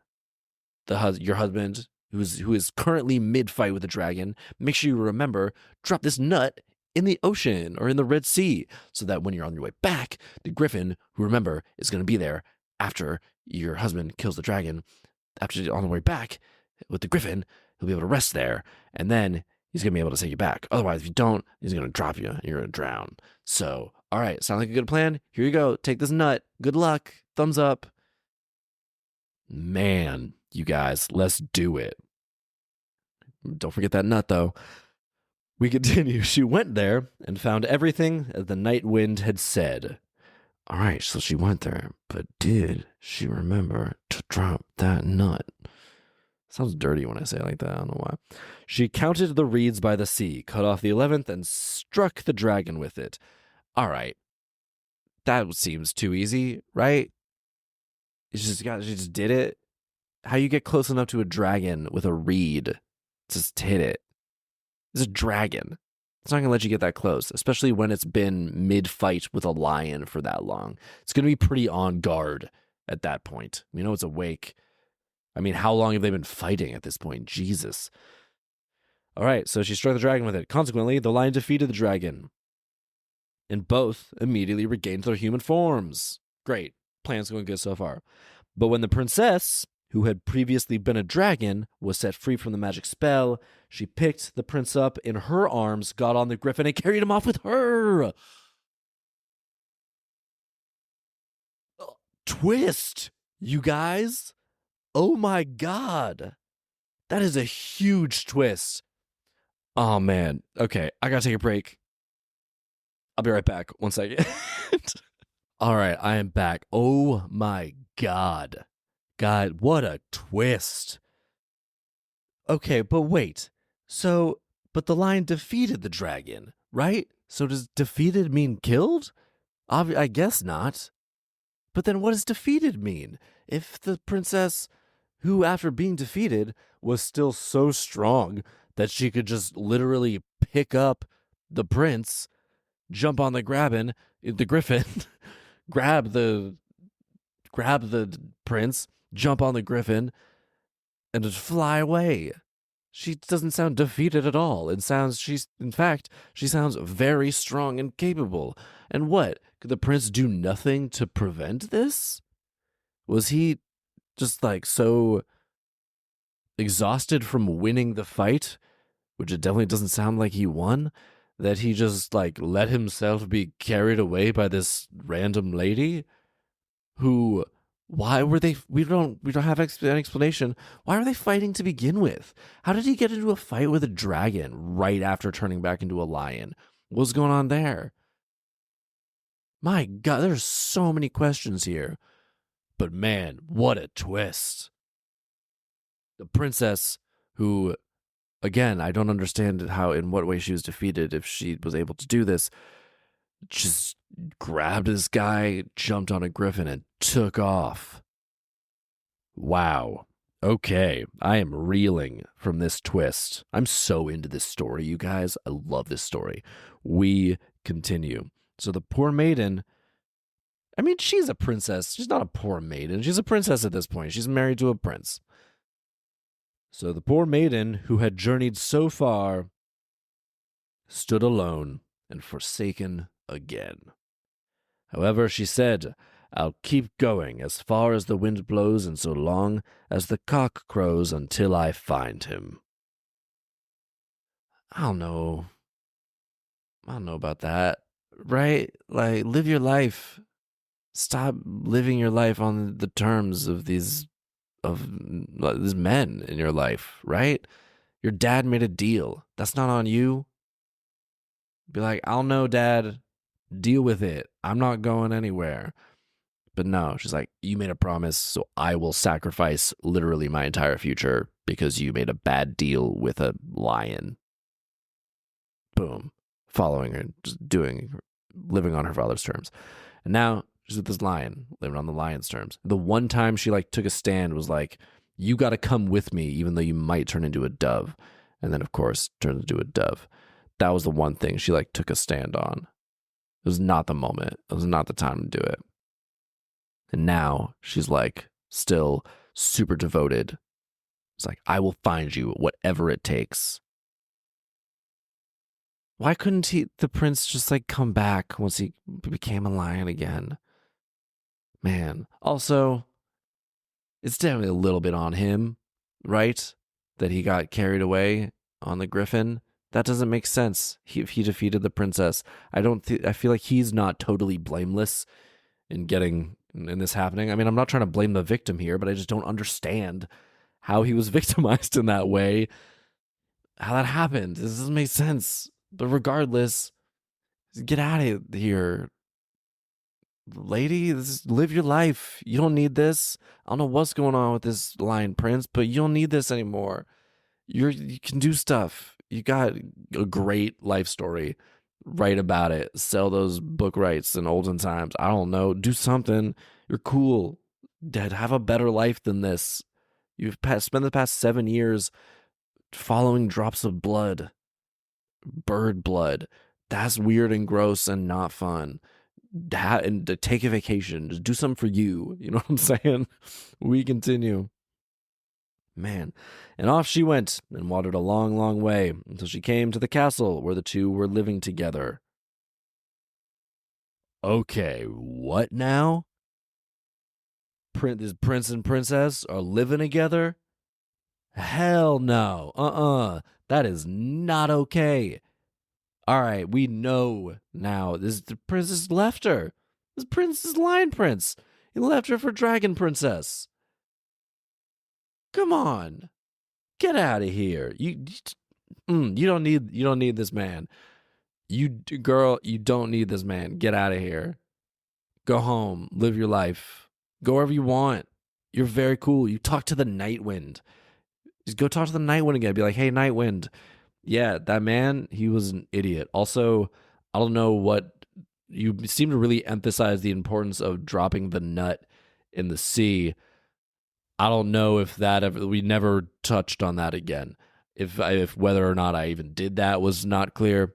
your husband, who is currently mid-fight with the dragon, make sure you remember, drop this nut in the ocean or in the Red Sea, so that when you're on your way back, the griffin, who, remember, is going to be there after your husband kills the dragon, after on the way back with the griffin, he'll be able to rest there, and then he's going to be able to take you back. Otherwise, if you don't, he's going to drop you and you're going to drown. So All right, sound like a good plan? Here you go. Take this nut. Good luck. Thumbs up. Man, you guys, let's do it. Don't forget that nut, though. We continue. She went there and found everything as the night wind had said. All right, so she went there, but did she remember to drop that nut? Sounds dirty when I say it like that. I don't know why. She counted the reeds by the sea, cut off the 11th, and struck the dragon with it. All right. That seems too easy, right? She just did it. How you get close enough to a dragon with a reed? Just hit it. It's a dragon. It's not going to let you get that close, especially when it's been mid-fight with a lion for that long. It's going to be pretty on guard at that point. We know it's awake. I mean, how long have they been fighting at this point? Jesus. All right, so she struck the dragon with it. Consequently, the lion defeated the dragon, and both immediately regained their human forms. Great. Plan's going good so far. But when the princess, who had previously been a dragon, was set free from the magic spell, she picked the prince up in her arms, got on the griffin, and carried him off with her. Twist, you guys. Oh my God. That is a huge twist. Oh man. Okay, I gotta take a break. I'll be right back. 1 second. All right, I am back. Oh my God. God, what a twist. Okay, but wait. So, but the lion defeated the dragon, right? So does defeated mean killed? I guess not. But then what does defeated mean? If the princess, who after being defeated was still so strong that she could just literally pick up the prince, jump on the griffin, grab the prince, jump on the griffin, and just fly away. She doesn't sound defeated at all. She sounds very strong and capable. And what? Could the prince do nothing to prevent this? Was he just like so exhausted from winning the fight, which it definitely doesn't sound like he won, that he just like let himself be carried away by this random lady who, why were they, we don't have an explanation. Why were they fighting to begin with? How did he get into a fight with a dragon right after turning back into a lion? What was going on there? My God, there's so many questions here. But man, what a twist. The princess, who, again, I don't understand in what way she was defeated if she was able to do this, just grabbed this guy, jumped on a griffin, and took off. Wow. Okay, I am reeling from this twist. I'm so into this story, you guys. I love this story. We continue. So the poor maiden, I mean, she's a princess. She's not a poor maiden. She's a princess at this point. She's married to a prince. So the poor maiden, who had journeyed so far, stood alone and forsaken again. However, she said, I'll keep going as far as the wind blows and so long as the cock crows until I find him. I don't know about that, right? Like, live your life. Stop living your life on the terms of these men in your life, right? Your dad made a deal. That's not on you. Be like, I'll know, Dad. Deal with it. I'm not going anywhere. But no, she's like, you made a promise, so I will sacrifice literally my entire future because you made a bad deal with a lion. Boom. Following her, just living on her father's terms. And now she's with this lion, living on the lion's terms. The one time she like took a stand was like, you got to come with me, even though you might turn into a dove. And then, of course, turned into a dove. That was the one thing she like took a stand on. It was not the moment. It was not the time to do it. And now she's like still super devoted. It's like, I will find you, whatever it takes. Why couldn't the prince just like come back once he became a lion again? Man. Also, it's definitely a little bit on him, right? That he got carried away on the griffin. That doesn't make sense. If he defeated the princess, I feel like he's not totally blameless in this happening. I mean, I'm not trying to blame the victim here, but I just don't understand how he was victimized in that way. How that happened. This doesn't make sense. But regardless, get out of here, lady. Live your life. You don't need this. I don't know what's going on with this lion prince, but you don't need this anymore. You can do stuff. You got a great life story. Write about it. Sell those book rights in olden times. I don't know. Do something. You're cool. Dad, have a better life than this. You've spent the past 7 years following drops of blood, bird blood. That's weird and gross and not fun. And to take a vacation. Just do something for you. You know what I'm saying? We continue. Man. And off she went and wandered a long, long way until she came to the castle where the two were living together. Okay, what now? This prince and princess are living together? Hell no. That is not okay. All right, we know now. The princess left her. This prince is lion prince. He left her for dragon princess. Come on. Get out of here. You don't need this man. Girl, you don't need this man. Get out of here. Go home. Live your life. Go wherever you want. You're very cool. You talk to the night wind. Just go talk to the night wind again. Be like, hey, night wind. Yeah, that man, he was an idiot. Also, I don't know what you seem to really emphasize the importance of dropping the nut in the sea. I don't know if we never touched on that again. If whether or not I even did that was not clear,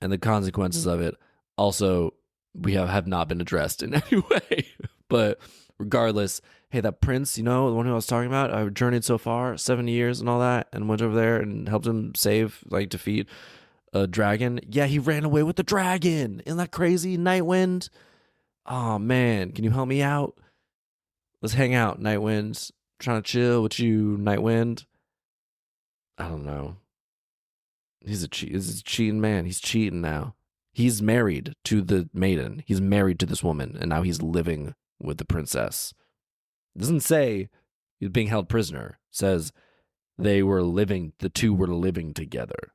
and the consequences of it also we have not been addressed in any way. But regardless, hey, that prince, the one who I was talking about, I journeyed so far, 7 years and all that, and went over there and helped him defeat a dragon. Yeah, he ran away with the dragon. Isn't that crazy, Nightwind? Oh man, can you help me out? Let's hang out, Nightwind. Trying to chill with you, Nightwind. I don't know. He's a cheating man. He's cheating now. He's married to the maiden. He's married to this woman, and now he's living with the princess. It doesn't say he's being held prisoner. It says the two were living together.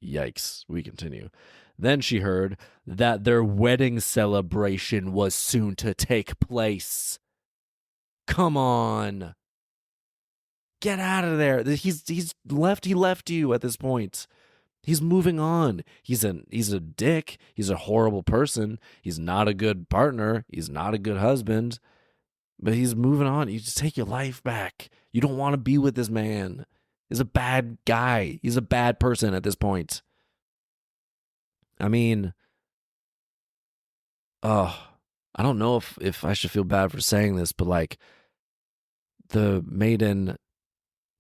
Yikes. We continue. Then she heard that their wedding celebration was soon to take place. Come on. Get out of there. He left you at this point. He's moving on. He's a dick. He's a horrible person. He's not a good partner. He's not a good husband. But he's moving on. You just take your life back. You don't want to be with this man. He's a bad guy. He's a bad person at this point. I mean, I don't know if I should feel bad for saying this, but the maiden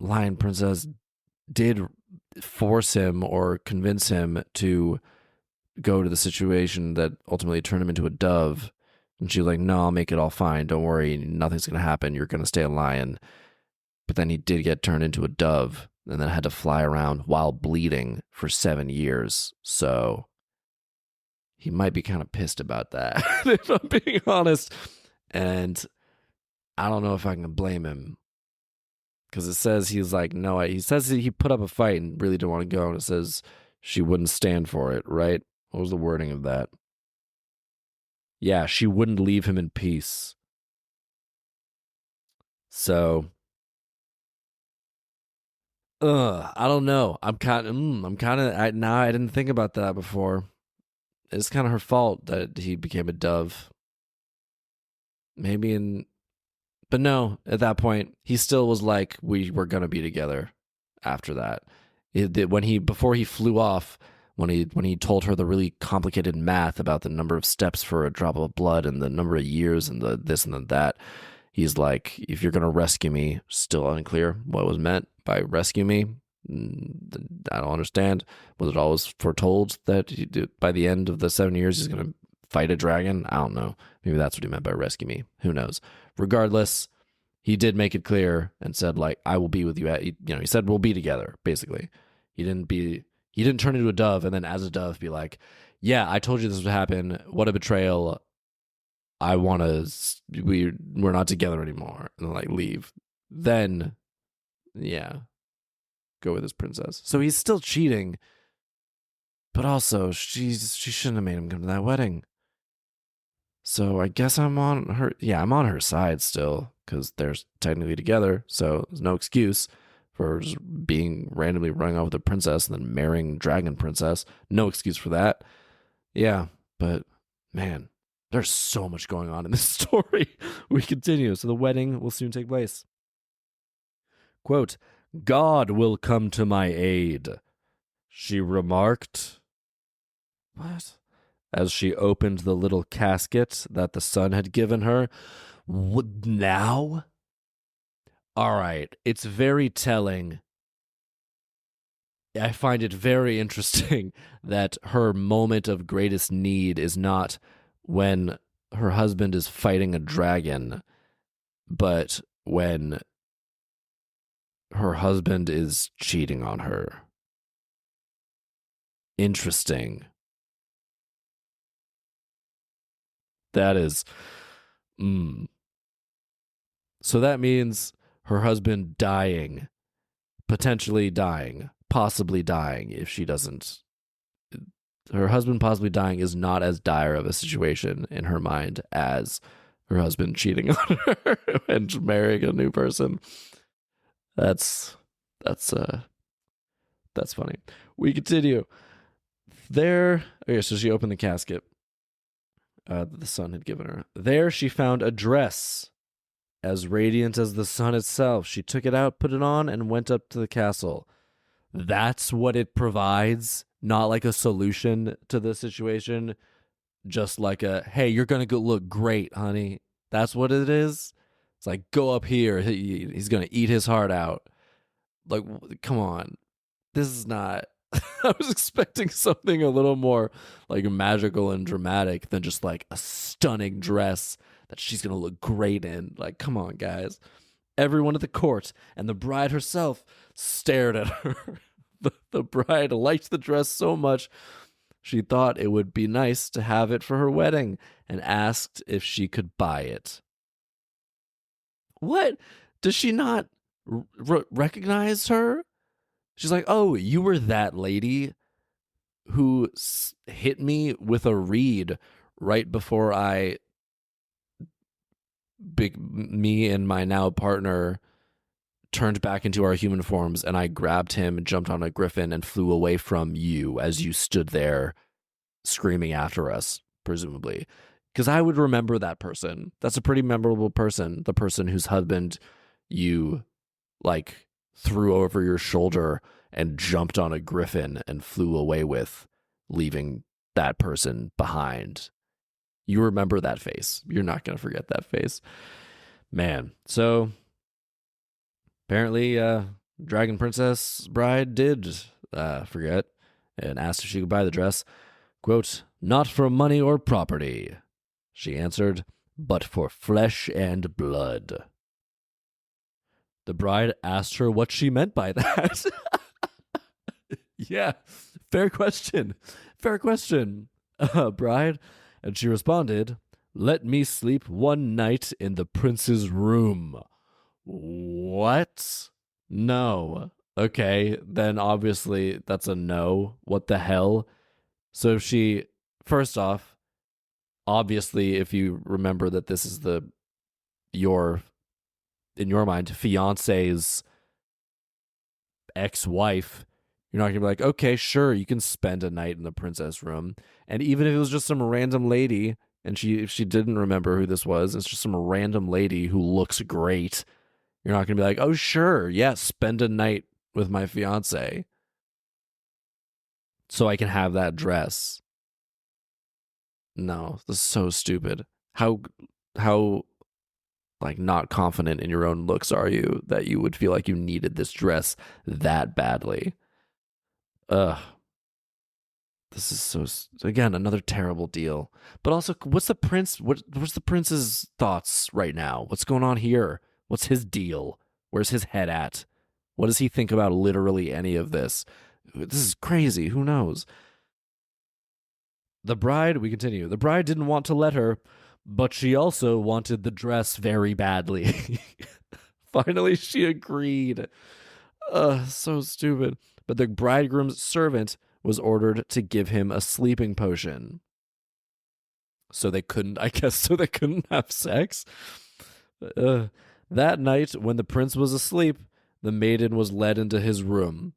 lion princess did force him or convince him to go to the situation that ultimately turned him into a dove. And she was like, no, I'll make it all fine. Don't worry. Nothing's going to happen. You're going to stay a lion. But then he did get turned into a dove and then had to fly around while bleeding for 7 years. So he might be kind of pissed about that, if I'm being honest. And I don't know if I can blame him. Because it says he's like, no, he says he put up a fight and really didn't want to go. And it says she wouldn't stand for it, right? What was the wording of that? Yeah, she wouldn't leave him in peace. So, I don't know. I didn't think about that before. It's kind of her fault that he became a dove. But no, at that point, he still was like, we were going to be together after that. Before he flew off, when he told her the really complicated math about the number of steps for a drop of blood and the number of years and the this and the that, he's like, if you're going to rescue me, still unclear what was meant by rescue me. I don't understand. Was it always foretold that by the end of the 7 years he's going to fight a dragon? I don't know. Maybe that's what he meant by rescue me. Who knows? Regardless, he did make it clear and said, I will be with you. He said we'll be together, basically. He He didn't turn into a dove and then as a dove be like, yeah, I told you this would happen. What a betrayal. I want to, we're not together anymore. And like leave. Then, yeah, go with his princess. So he's still cheating, but also she shouldn't have made him come to that wedding. So I guess I'm on her. Yeah, I'm on her side still because they're technically together. So there's no excuse for just being randomly running off with a princess and then marrying dragon princess. No excuse for that. Yeah, but man, there's so much going on in this story. We continue. So the wedding will soon take place. Quote, God will come to my aid, she remarked. What? As she opened the little casket that the sun had given her. What now? All right, it's very telling. I find it very interesting that her moment of greatest need is not when her husband is fighting a dragon, but when her husband is cheating on her. Interesting. That is. So that means her husband dying, potentially dying, possibly dying if she doesn't. Her husband possibly dying is not as dire of a situation in her mind as her husband cheating on her and marrying a new person. That's funny. We continue. There, okay, so she opened the casket that the sun had given her. There she found a dress as radiant as the sun itself. She took it out, put it on, and went up to the castle. That's what it provides, not like a solution to the situation, just like a, hey, you're going to go look great, honey. That's what it is. It's like, go up here. He's going to eat his heart out. Like, come on. This is not. I was expecting something a little more like magical and dramatic than just like a stunning dress that she's going to look great in. Like, come on, guys. Everyone at the court and the bride herself stared at her. The bride liked the dress so much, she thought it would be nice to have it for her wedding and asked if she could buy it. What? Does she not recognize her? She's like, oh, you were that lady who hit me with a reed right before me and my now partner turned back into our human forms, and I grabbed him, jumped on a griffin, and flew away from you as you stood there screaming after us, presumably. Because I would remember that person. That's a pretty memorable person. The person whose husband you, like, threw over your shoulder and jumped on a griffin and flew away with, leaving that person behind. You remember that face. You're not going to forget that face. Man. So apparently Dragon Princess Bride did forget and asked if she could buy the dress. Quote, not for money or property, she answered, but for flesh and blood. The bride asked her what she meant by that. Yeah, fair question. Fair question, bride. And she responded, let me sleep one night in the prince's room. What? No. Okay, then obviously that's a no. What the hell? So if she, first off, obviously if you remember that this is in your mind, fiance's ex-wife, you're not going to be like, okay, sure, you can spend a night in the princess room. And even if it was just some random lady, and if she didn't remember who this was, it's just some random lady who looks great, you're not going to be like, oh, sure, yeah, spend a night with my fiance so I can have that dress. No, this is so stupid. How like not confident in your own looks are you that you would feel like you needed this dress that badly? Ugh. This is so, again, another terrible deal. But also, what's the prince's thoughts right now? What's going on here? What's his deal? Where's his head at? What does he think about literally any of this? This is crazy. Who knows? We continue. The bride didn't want to let her, but she also wanted the dress very badly. Finally, she agreed. So stupid. But the bridegroom's servant was ordered to give him a sleeping potion. So they couldn't, I guess, so they couldn't have sex. That night, when the prince was asleep, the maiden was led into his room,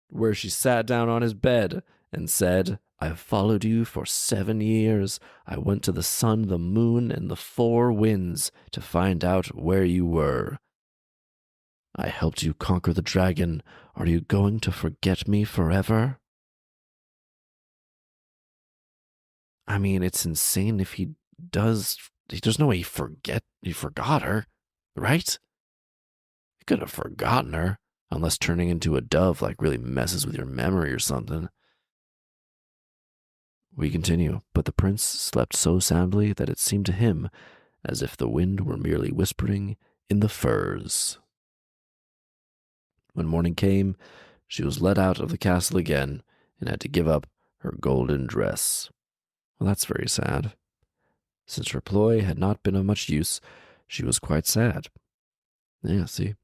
where she sat down on his bed and said, "I've followed you for 7 years. I went to the sun, the moon, and the 4 winds to find out where you were. I helped you conquer the dragon. Are you going to forget me forever?" I mean, it's insane if he does. There's no way he forgot her, right? He could have forgotten her, unless turning into a dove like really messes with your memory or something. We continue, but the prince slept so soundly that it seemed to him as if the wind were merely whispering in the firs. When morning came, she was let out of the castle again and had to give up her golden dress. Well, that's very sad. Since her ploy had not been of much use, she was quite sad. Yeah, see?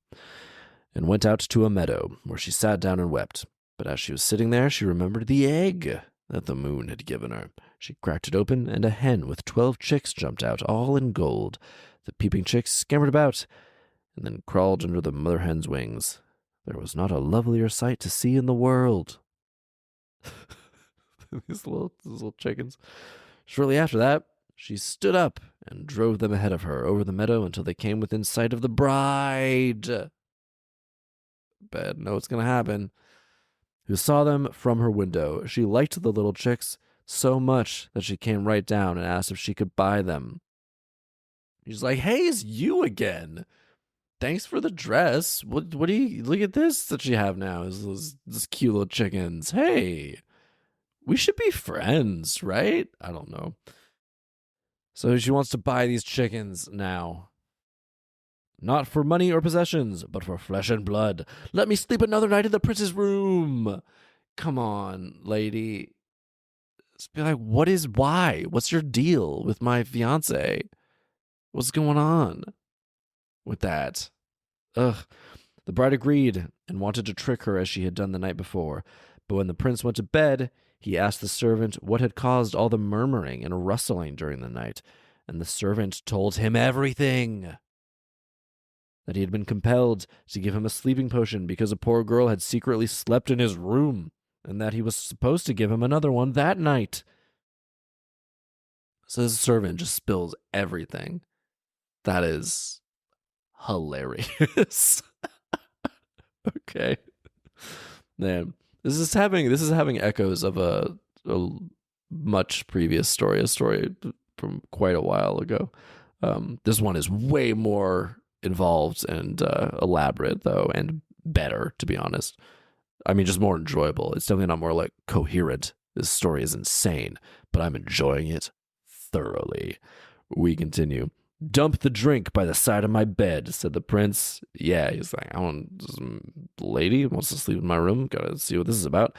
And went out to a meadow, where she sat down and wept. But as she was sitting there, she remembered the egg that the moon had given her. She cracked it open, and a hen with 12 chicks jumped out, all in gold. The peeping chicks scampered about, and then crawled under the mother hen's wings. There was not a lovelier sight to see in the world. these little chickens. Shortly after that, she stood up and drove them ahead of her over the meadow until they came within sight of the bride. Bet know what's going to happen. Who saw them from her window. She liked the little chicks so much that she came right down and asked if she could buy them. She's like, "Hey, it's you again. Thanks for the dress. What do you, look at this that you have now, is this cute little chickens. Hey, we should be friends, right?" I don't know. So she wants to buy these chickens now. "Not for money or possessions, but for flesh and blood. Let me sleep another night in the prince's room." Come on, lady. Just be like, why? What's your deal with my fiance? What's going on with that? Ugh. The bride agreed and wanted to trick her as she had done the night before. But when the prince went to bed, he asked the servant what had caused all the murmuring and rustling during the night, and the servant told him everything. That he had been compelled to give him a sleeping potion because a poor girl had secretly slept in his room, and that he was supposed to give him another one that night. So the servant just spills everything. That is hilarious. Okay. Man, this is having echoes of a much previous story, a story from quite a while ago. This one is way more involved and elaborate, though, and better, to be honest. I mean, just more enjoyable. It's definitely not more like coherent. This story is insane, but I'm enjoying it thoroughly. We continue. "Dump the drink by the side of my bed," said the prince. Yeah, he's like, this lady wants to sleep in my room. Gotta see what this is about.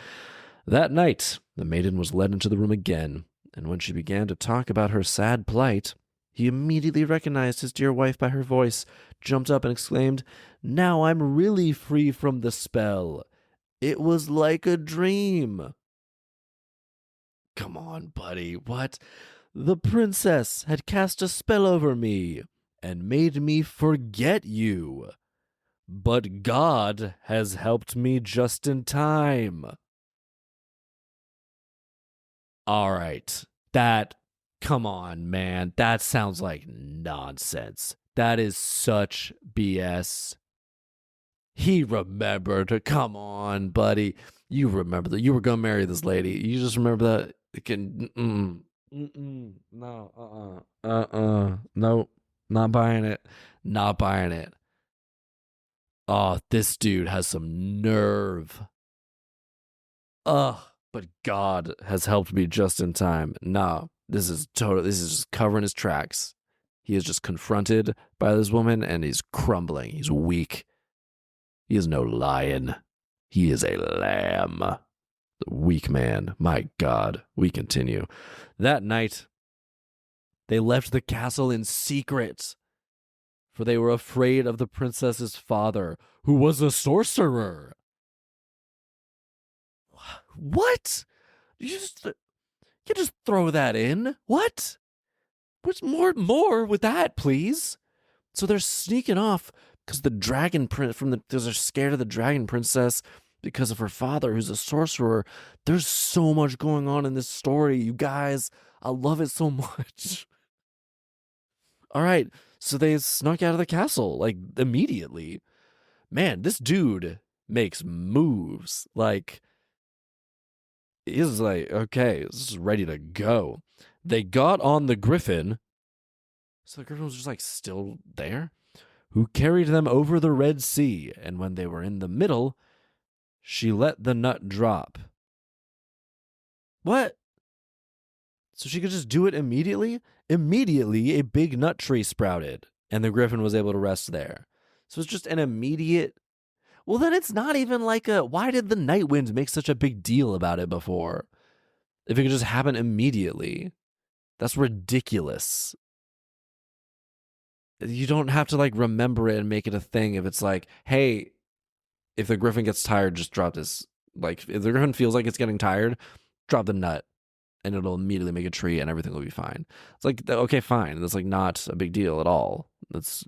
That night, the maiden was led into the room again, and when she began to talk about her sad plight, he immediately recognized his dear wife by her voice, jumped up and exclaimed, "Now I'm really free from the spell. It was like a dream." Come on, buddy. What? "The princess had cast a spell over me and made me forget you. But God has helped me just in time." All right. Come on, man. That sounds like nonsense. That is such BS. He remembered. Come on, buddy. You remember that you were going to marry this lady. You just remember that. No, nope, not buying it. Not buying it. Oh, this dude has some nerve. Ugh, but God has helped me just in time. No, this is just covering his tracks. He is just confronted by this woman and he's crumbling. He's weak. He is no lion. He is a lamb. The weak man. My God. We continue. That night, they left the castle in secret, for they were afraid of the princess's father, who was a sorcerer. What? You just throw that in? What? What's more with that, please? So they're sneaking off because the dragon prince because they're scared of the dragon princess because of her father, who's a sorcerer. There's so much going on in this story, you guys. I love it so much. All right, so they snuck out of the castle like immediately. Man, this dude makes moves. Like, he's like, okay, this is ready to go. They got on the griffin. So the griffin was just like still there, who carried them over the Red Sea. And when they were in the middle, she let the nut drop. What? So she could just do it immediately? Immediately, a big nut tree sprouted, and the griffin was able to rest there. So it's just an immediate. Well, then it's not even like a. Why did the night wind make such a big deal about it before? If it could just happen immediately. That's ridiculous. You don't have to like remember it and make it a thing if it's like, hey, if the griffin gets tired, just drop this. Like, if the griffin feels like it's getting tired, drop the nut and it'll immediately make a tree and everything will be fine. It's like, okay, fine. That's like not a big deal at all. That's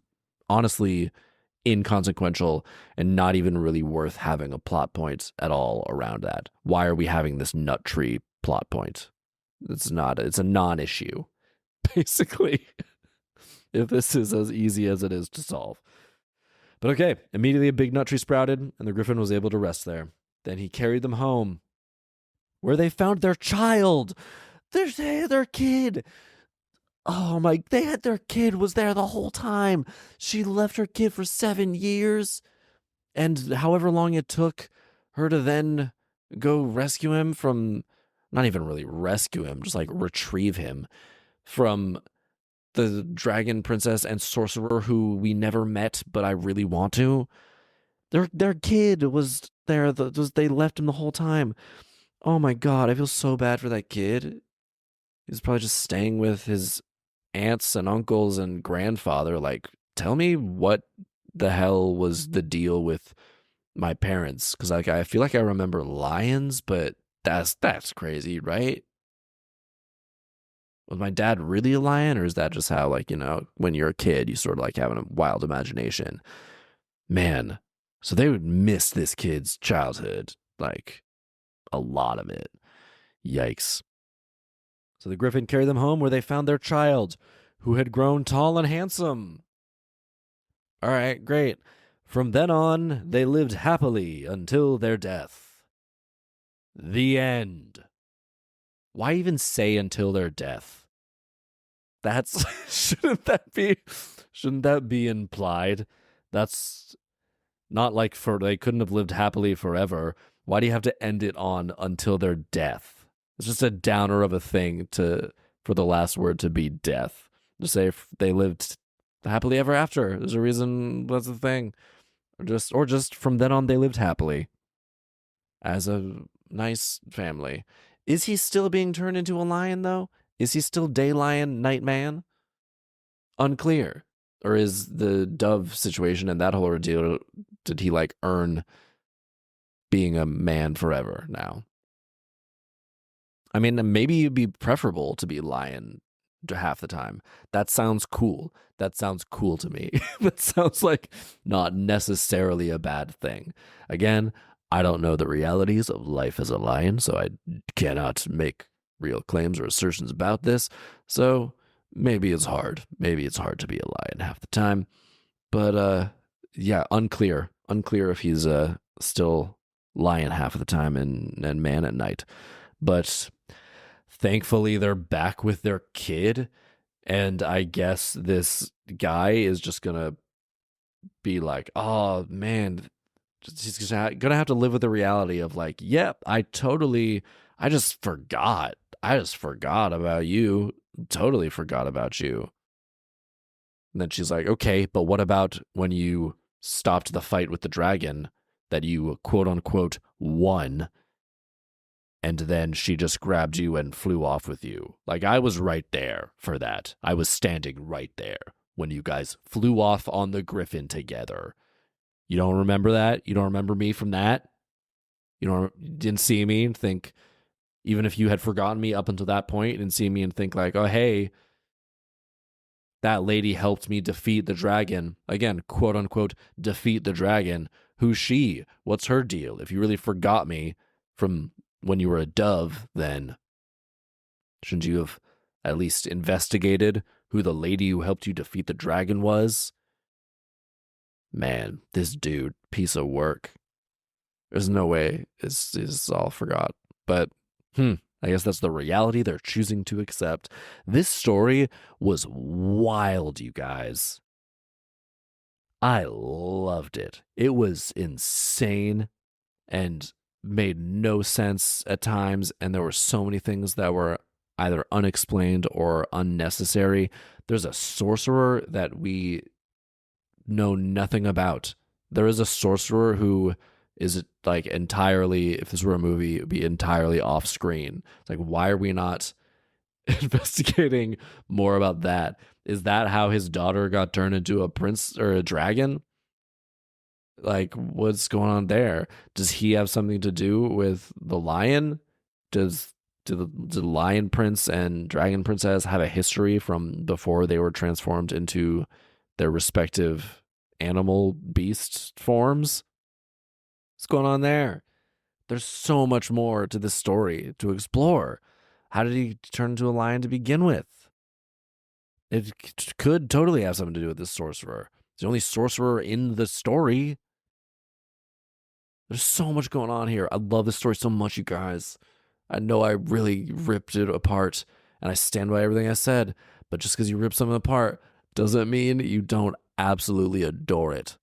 honestly inconsequential and not even really worth having a plot point at all around that. Why are we having this nut tree plot point? It's a non-issue, basically, if this is as easy as it is to solve. But okay, immediately a big nut tree sprouted, and the griffin was able to rest there. Then he carried them home, where they found their child. Their kid. Oh my, their kid was there the whole time. She left her kid for 7 years. And however long it took her to then go rescue him from, not even really rescue him, just like retrieve him from the dragon princess and sorcerer who we never met, but I really want to. Their kid was there. They left him the whole time. Oh my God, I feel so bad for that kid. He's probably just staying with his aunts and uncles and grandfather. Like, tell me what the hell was the deal with my parents? Because like I feel like I remember lions, but that's crazy, right? Was my dad really a lion, or is that just how, like, when you're a kid, you sort of like having a wild imagination? Man, so they would miss this kid's childhood, like a lot of it. Yikes. So the griffin carried them home, where they found their child, who had grown tall and handsome. All right, great. From then on, they lived happily until their death. The end. Why even say until their death? That's shouldn't that be implied? That's not like they couldn't have lived happily forever. Why do you have to end it on until their death? It's just a downer of a thing for the last word to be death. Just say if they lived happily ever after. There's a reason that's the thing. Or just from then on they lived happily as a nice family. Is he still being turned into a lion, though? Is he still day lion, night man? Unclear. Or is the dove situation and that whole ordeal, did he like earn being a man forever now? I mean, maybe it'd be preferable to be lion half the time. That sounds cool. That sounds cool to me. That sounds like not necessarily a bad thing. Again, I don't know the realities of life as a lion, so I cannot make real claims or assertions about this. So maybe it's hard. Maybe it's hard to be a lion half the time. But yeah, unclear. Unclear if he's still lion half of the time and man at night. But thankfully they're back with their kid, and I guess this guy is just gonna be like, oh man, he's gonna have to live with the reality of like, yep, I just forgot about you, totally forgot about you. And then she's like, okay, but what about when you stopped the fight with the dragon? that you quote unquote won, and then she just grabbed you and flew off with you. Like, I was right there for that. I was standing right there when you guys flew off on the Griffin together. You don't remember that? You don't remember me from that? You didn't see me and think, even if you had forgotten me up until that point, and see me and think like, oh, hey, that lady helped me defeat the dragon. Again, quote unquote, defeat the dragon. Who's she? What's her deal? If you really forgot me from when you were a dove, then shouldn't you have at least investigated who the lady who helped you defeat the dragon was? Man, this dude, piece of work. There's no way it's all forgot. But, I guess that's the reality they're choosing to accept. This story was wild, you guys. I loved it. It was insane and made no sense at times, and there were so many things that were either unexplained or unnecessary. There's a sorcerer that we know nothing about. There is a sorcerer who is like entirely, if this were a movie, it would be entirely off screen. It's like, why are we not investigating more about that? Is that how his daughter got turned into a prince or a dragon? Like, what's going on there? Does he have something to do with the lion? Do the lion prince and dragon princess have a history from before they were transformed into their respective animal beast forms? What's going on there? There's so much more to this story to explore. How did he turn into a lion to begin with? It could totally have something to do with this sorcerer. It's the only sorcerer in the story. There's so much going on here. I love this story so much, you guys. I know I really ripped it apart, and I stand by everything I said, but just because you rip something apart doesn't mean you don't absolutely adore it.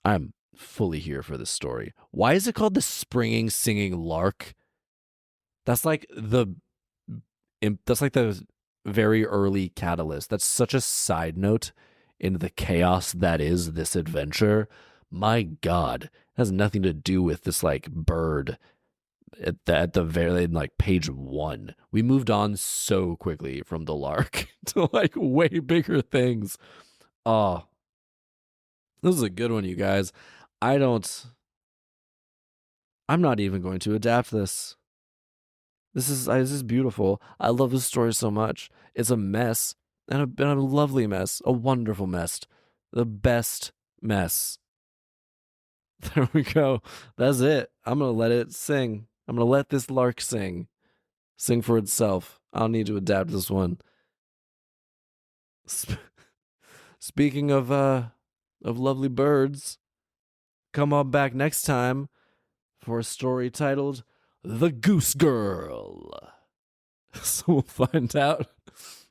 I'm fully here for this story. Why is it called the Springing Singing Lark? That's like the very early catalyst. That's such a side note in the chaos that is this adventure. My God, it has nothing to do with this like bird at the very like page 1. We moved on so quickly from the Lark to like way bigger things. Oh, this is a good one, you guys. I'm not even going to adapt this. This is beautiful. I love this story so much. It's a mess, and a lovely mess, a wonderful mess, the best mess. There we go. That's it. I'm gonna let it sing. I'm gonna let this lark sing for itself. I don't need to adapt this one. Speaking of lovely birds, come on back next time for a story titled "The Goose Girl." So we'll find out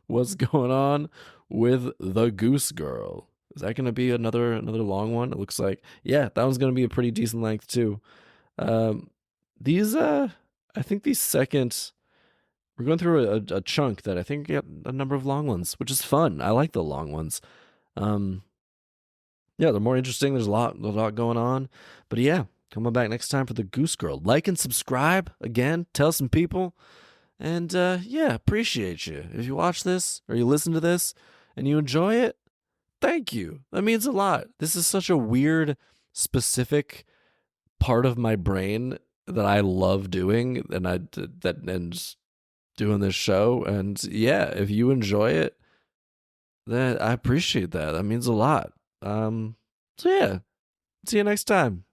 what's going on with the Goose Girl. Is that going to be another long one? It looks like. Yeah, that one's going to be a pretty decent length too. These I think these second, we're going through a chunk that I think get a number of long ones, which is fun. I like the long ones. Yeah, they're more interesting. There's a lot going on. But yeah, come on back next time for the Goose Girl. Like and subscribe again. Tell some people. And yeah, appreciate you. If you watch this or you listen to this and you enjoy it, thank you. That means a lot. This is such a weird, specific part of my brain that I love doing, and doing this show. And yeah, if you enjoy it, then I appreciate that. That means a lot. So yeah, see you next time.